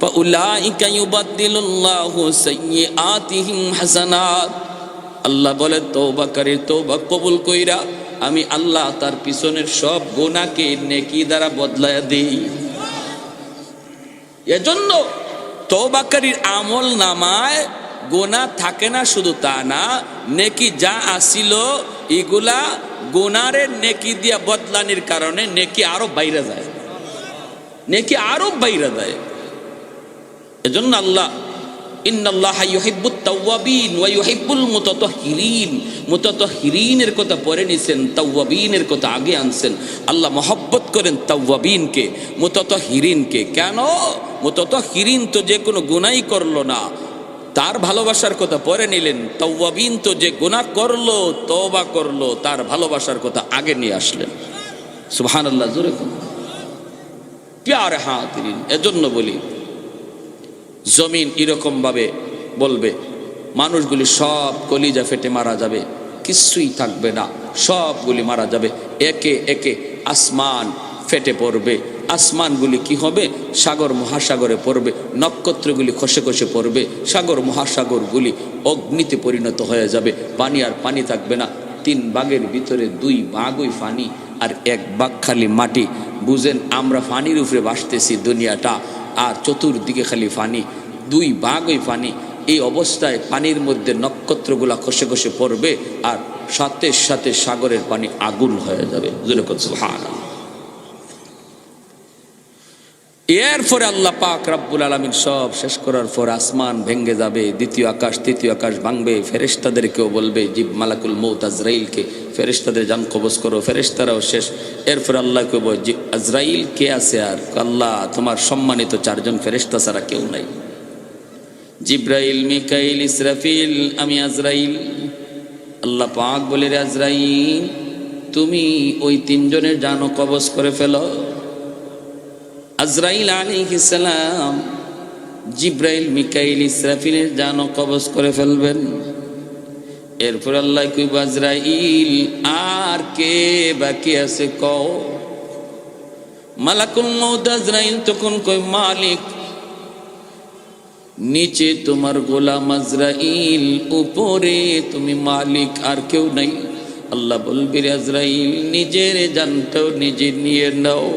ফাউলাইকা ইউবাদদিলুল্লাহু সাইয়্যাতিহিম হাসানাত, আল্লাহ বলে তওবাকারীর তওবা কবুল কইরা আমি আল্লাহ তার পিছনের সব গুনাহকে নেকি দ্বারা বদলায়া দেই। এজন্য তওবাকারীর আমল নামায় গুনাহ থাকে না, শুধু তা না, নেকি যা আসিল এগুলা গুনাহের নেকি দিয়া বদলানির কারণে নেকি আরো বাইরে যায়, নেকি আরো বাইরে যায়। এজন্য আল্লাহ ইন্নাল্লাহা ইউহিব্বুত তাওয়াবিন ওয়া ইউহিব্বুল মুতাতাহহিরিন, মুতাতাহহিরিনের কথা পরে নিছেন, তাওয়াবিনের কথা আগে আনছেন। আল্লাহ মহব্বত করেন তাওয়াবিনকে, মুতাতাহহিরিনকে। কেন? মুতাতাহহিরিন তো যে কোনো গুনাহই করলো না, তার ভালোবাসার কথা পরে নিলেন। তাওয়াবিন তো যে গুনাহ করলো, তওবা করলো, তার ভালোবাসার কথা আগে নিয়ে আসলেন। সুবহানাল্লাহ, জোরে বলুন। প্যারে হাজিরিন, এজন্য বলি জমিন এরকম ভাবে বলবে, মানুষগুলি সব কলিজা ফেটে মারা যাবে, কিছুই থাকবে না, সবগুলি মারা যাবে। একে একে আসমান ফেটে পড়বে, আসমানগুলি কি হবে? সাগর মহাসাগরে পড়বে, নক্ষত্রগুলি খসে খসে পড়বে, সাগর মহাসাগরগুলি অগ্নিতে পরিণত হয়ে যাবে, পানি আর পানি থাকবে না। 3 ভাগের ভিতরে 2 ভাগই পানি আর 1 ভাগ খালি মাটি। বুঝেন, আমরা পানির উপরে ভাসতেছি দুনিয়াটা, আর চতুর্দিকে খালি পানি, 2 ভাগই পানি। এই অবস্থায় পানির মধ্যে নক্ষত্রগুলা খসে খসে পড়বে, আর সাথে সাথে সাগরের পানি আগুন হয়ে যাবে। সুবহানাল্লাহ। এরপরে আল্লাহ পাক রব্বুল আলামিন সব শেষ করার পর আসমান ভেঙে যাবে, দ্বিতীয় আকাশ তৃতীয় আকাশ ভাঙবে, ফেরেশতাদেরকেও বলবে, জিব মালাকুল মউত আজরাইলকে, ফেরেশতাদের জান কবজ করো, ফেরেশতারাও শেষ। এরপর আল্লাহ কইব, আজরাইল কে আছে? আর আল্লাহ তোমার সম্মানিত 4 জন ফেরেশতা ছাড়া কেউ নাই, জিব্রাইল, মিকাইল, ইসরাফিল, আমি আজরাইল। আল্লাহ পাক বলে, রে আজরাইল, তুমি ওই 3 জনের জানও কবজ করে ফেলো। আজরাইল আলাইহিস সালাম জিব্রাইল, মিকাইল, ইসরাফিলের জানও কবজ করে ফেলবেন। এরপর আল্লাহ কইব, আজরাইল আর কে বাকি আছে কও? মালাকুল মউত আজরাইল তখন কই, মালিক, নিচে তোমার গোলাম আজরাইল, উপরে তুমি মালিক, আর কেউ নাই। আল্লাহ বলবে, আজরাইল নিজের জানটাও নিজে নিয়ে নাও।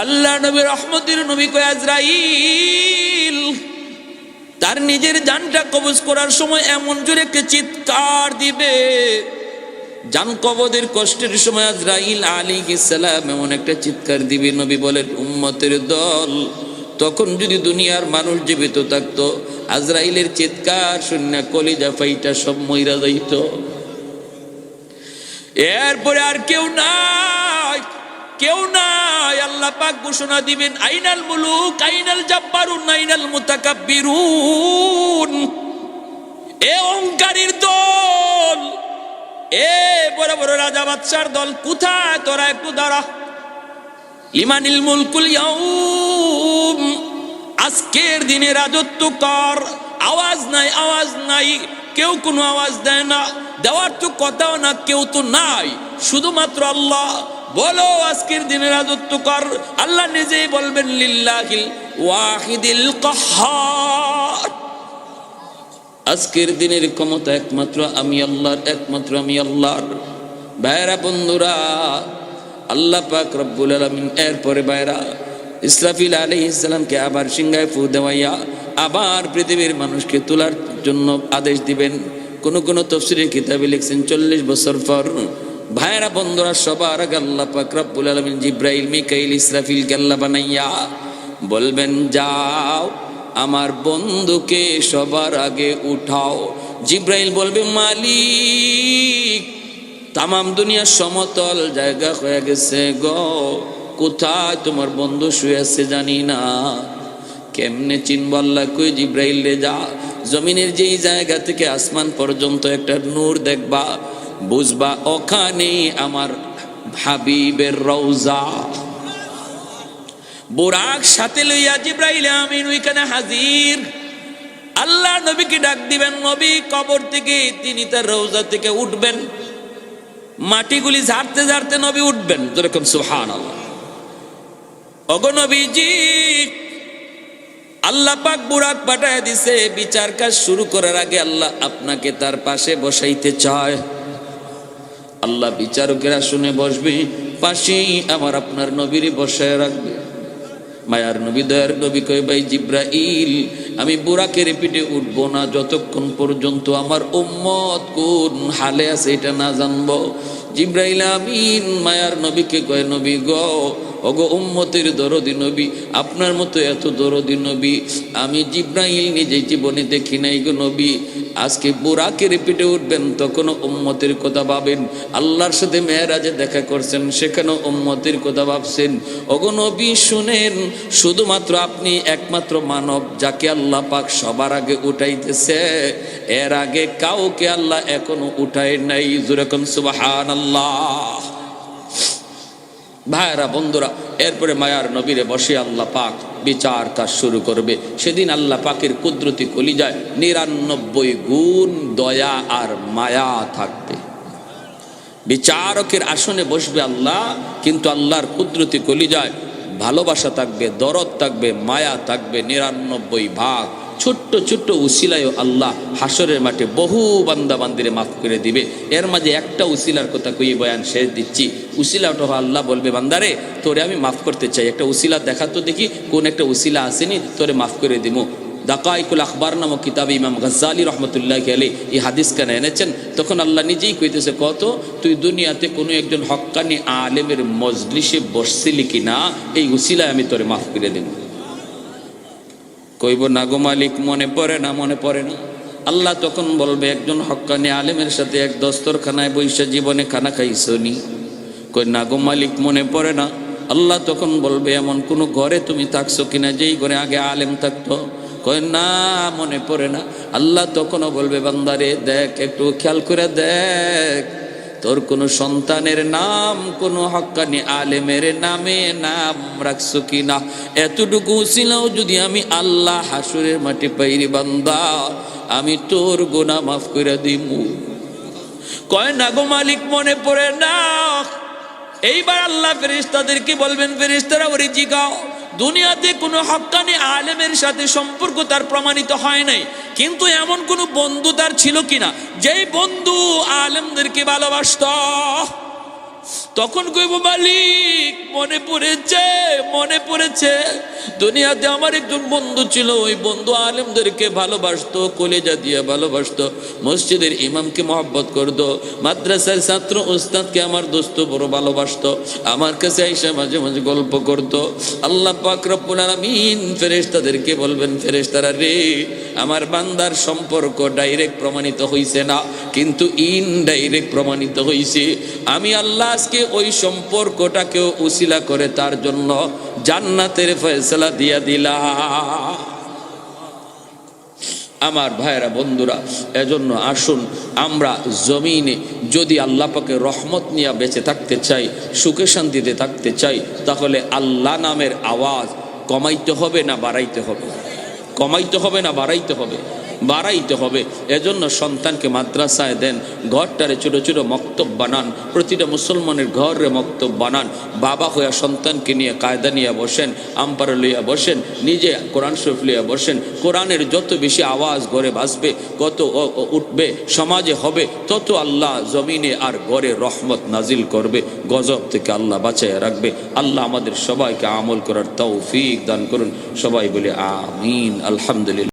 আল্লাহ নবী রহমতের নবী কয়, আজরাইল তার নিজের জানটা কবজ করার সময় এমন জোরে একটা চিৎকার দিবে, জান কবজের কষ্টের সময় আজরাইল আলাইহিস সালাম এমন একটা চিৎকার দিবে, নবী বলেন, উম্মতের দল, তখন যদি দুনিয়ার মানুষ জীবিত থাকতো, আজরাইলের চিৎকার শুনে কলিজা ফাইটা সব মইরা যাইত। এরপরে আর কেউ নাই, কেউ নাই। আল্লাহ পাক ঘোষণা দিবেন, আইনাল মুলুক আইনাল জাব্বারুন আইনাল মুতাকাব্বিরুন। এ অহংকারীর দল, এ বড় বড় রাজা বাদশার দল, কোথায় তোরা? একটু দাঁড়া। লিমানিল মুলকুল ইয়াউম, আজকের দিনে রাজত্ব কর আওয়াজ নাই, আওয়াজ নাই, কেউ কোনো আওয়াজ দেয় না, দেওয়ার তো কথাও না, কেউ তো নাই, শুধুমাত্র আল্লাহ। বলো আজকের দিনের রাজত্ব কর। আল্লাহ নিজেই বলবেন লিল্লাহিল ওয়াহিদিল কাহ্হার, আজকের দিনের ক্ষমতা একমাত্র আমি আল্লাহর, একমাত্র আমি আল্লাহর। ভাইরা বন্ধুরা, আল্লাহ পাক রব্বুল আলামিন এরপরে ভাইরা ইসরাফিল আলাইহিস সালামকে আবার সিংহায় ফু দেওয়াইয়া আবার পৃথিবীর মানুষকে তোলার জন্য আদেশ দিবেন। কোন কোন তাফসীরের কিতাবে লিখছেন 40 বছর পর। ভাইরা বন্ধুরা, সবার আগে আল্লাহ পাক রব্বুল আলামিন জিবরাইল, মিকাইল, ইসরাফিলকে আল্লাহ বানাইয়া বলবেন, যাও আমার বন্ধুকে সবার আগে উঠাও। জিবরাইল বলবে, মালিক, তামাম দুনিয়া সমতল জায়গা হয়ে গেছে গো, কোথায় তোমার বন্ধু শুয়ে আছে জানি না, কেমনে চিনব? আল্লাহ কই, জিবরাইল রে যা, জমিনের যেই জায়গা থেকে আসমান পর্যন্ত একটা নূর দেখবা, বুঝবা ওখানে আমার হাবিবের রওজা। বুরাক সাথে লইয়া জিবরাইল আমিন ওইখানে হাজির। আল্লাহ নবীকে ডাক দিবেন, নবী কবর থেকে তিনি তার রওজা থেকে উঠবেন, মাটিগুলি ঝাড়তে ঝাড়তে নবী উঠবেন, যেরকম সুবহানাল্লাহ। ওগো নবীজি, আল্লাহ পাক বুরাক পাঠায় দিছে, বিচার কাজ শুরু করার আগে আল্লাহ আপনাকে তার পাশে বসাইতে চায়। আল্লাহ বিচারকেরা শুনে বসবে, পাশেই আমার আপনার নবীরে বসায় রাখবে। মায়ার নবী, দয়ার নবী কয়, ভাই জিবরাইল, আমি বুরাকের পিঠে উঠবো না যতক্ষণ পর্যন্ত আমার উম্মত কোন হালে আছে এটা না জানবো। জিবরাইল আমিন মায়ার নবীকে কয়, নবী গো, ওগো উম্মতের দরদি নবী, আপনার মতো এত দরদি নবী আমি জিবরাইল নিজে জীবনে দেখি নাই গো নবী। আজকে বুরাকের পিঠে উঠবেন, তখন উম্মতের কথা ভাবেন। আল্লাহর সাথে মেরাজে দেখা করছেন, সেখানে উম্মতের কথা ভাবছেন। ওগো নবী শুনেন, শুধুমাত্র আপনি একমাত্র মানব যাকে আল্লাহ পাক সবার আগে উঠাইতেছে, এর আগে কাউকে আল্লাহ এখনো উঠায় নাই। যেরকম সুবহানাল্লাহ। ভাইরা বন্ধুরা, এরপরে মায়ার নবীরে বসে আল্লাহ পাক বিচার কাজ শুরু করবে। সেদিন আল্লাহ পাকের কুদরতি কলিজায় 99 গুণ দয়া আর মায়া থাকবে। বিচারকের আসনে বসবে আল্লাহ, কিন্তু আল্লাহর কুদরতি কলিজায় ভালোবাসা থাকবে, দরদ থাকবে, মায়া থাকবে 99 ভাগ। ছোট্ট ছোট্ট উসিলায়ও আল্লাহ হাসরের মাঠে বহু বান্দা বান্দিরে মাফ করে দিবে। এর মাঝে একটা উসিলার কথা কই বয়ান শেষ দিচ্ছি। উসিলাটা আল্লাহ বলবে, বান্দারে তোরে আমি মাফ করতে চাই, একটা উসিলা দেখা তো দেখি, কোন একটা উসিলা আসেনি, তোরে মাফ করে দিব। দাকাইকুল আখবার নামক কিতাবে ইমাম গাজ্জালি রহমতুল্লাহ আলাইহি এই হাদিস কেন এনেছেন, তখন আল্লাহ নিজেই কইতেছে, কত তুই দুনিয়াতে কোনো একজন হক্কানি আলেমের মজলিসে বসছিলি কিনা, এই উসিলায় আমি তোরে মাফ করে দেব। কইব, না গো মালিক, মনে পড়ে না, মনে পড়ে না। আল্লাহ তখন বলবে, একজন হক্কানি আলেমের সাথে এক দস্তরখানায় বৈশা জীবনে খানা খাইছনি? কই, না গো মালিক, মনে পড়ে না। আল্লাহ তখন বলবে, এমন কোনো ঘরে তুমি থাকছো কিনা যেই ঘরে আগে আলেম থাকতো? কই, না, মনে পড়ে না। আল্লাহ তখনও বলবে, বান্দারে দেখ, একটু খেয়াল করে দেখ, তোর কোনো সন্তানের নাম কোনো হক্কানি আলেমের নামে নাম রাখছো কিনা। এতটুকু ছিলাও যদি আমি আল্লাহ হাসরের মাটি পাইরি বান্দা, আমি তোর গুনাহ মাফ করে দিমু। কয়, না গো মালিক, মনে পড়ে না। এইবার আল্লাহ ফেরেশতাদেরকে বলবেন, ফেরেশতারা ওরে জিগাও, দুনিয়াতে কোনো হক্কানি আলেমের সাথে সম্পর্ক তার প্রমাণিত হয় নাই, কিন্তু এমন কোনো বন্ধু তার ছিল কিনা যেই বন্ধু আলেমদেরকে ভালোবাসত? তখন কইব, মালিক, মনে পড়েছে, মনে পড়েছে। দুনিয়াতে আমার একজন বন্ধু ছিল, ওই বন্ধু আলেমদেরকে ভালোবাসতো, কলেজা দিয়ে ভালোবাসতো, মসজিদের ইমামকে মহব্বত করতো, মাদ্রাসার ছাত্র উস্তাদকে আমার দোস্ত বড় ভালোবাসতো, আমার কাছে আইসা মাঝে মাঝে গল্প করতো। আল্লাহ পাক রব্বুল আলামিন ফেরেশতাদেরকে বলবেন, ফেরেশতারা রে, আমার বান্দার সম্পর্ক ডাইরেক্ট প্রমাণিত হইছে না, কিন্তু ইনডাইরেক্ট প্রমাণিত হইছে। আমি আল্লাহ আজকে ওই সম্পর্কটাকেও উসিলা করে তার জন্য জান্নাতের ফয়সালা দিয়া দিলা। আমার ভাইরা বন্ধুরা, এজন্য আসুন আমরা জমিনে যদি আল্লাহ পাকের রহমত নিয়ে বেঁচে থাকতে চাই, সুখে শান্তিতে থাকতে চাই, তাহলে আল্লাহ নামের আওয়াজ কমাইতে হবে না বাড়াইতে হবে? কমাইতে হবে না বাড়াইতে হবে? বাড়াইতে হবে। এজন্য সন্তানকে মাদ্রাসায় দেন, ঘরটারে ছোট ছোট মক্তব বানান, প্রতিটা মুসলমানের ঘরে মক্তব বানান। বাবা হইয়া সন্তানকে নিয়ে কায়দা নিয়ে বসেন, আম্পার লইয়া বসেন, নিজে কোরআন শরীফ লইয়া বসেন। কোরআনের যত বেশি আওয়াজ ঘরে বাজবে, কত উঠবে, সমাজে হবে, তত আল্লাহ জমিনে আর ঘরে রহমত নাজিল করবে, গজব থেকে আল্লাহ বাঁচাইয়া রাখবে। আল্লাহ আমাদের সবাইকে আমল করার তৌফিক দান করুন। সবাই বলে আমিন। আলহামদুলিল্লাহ।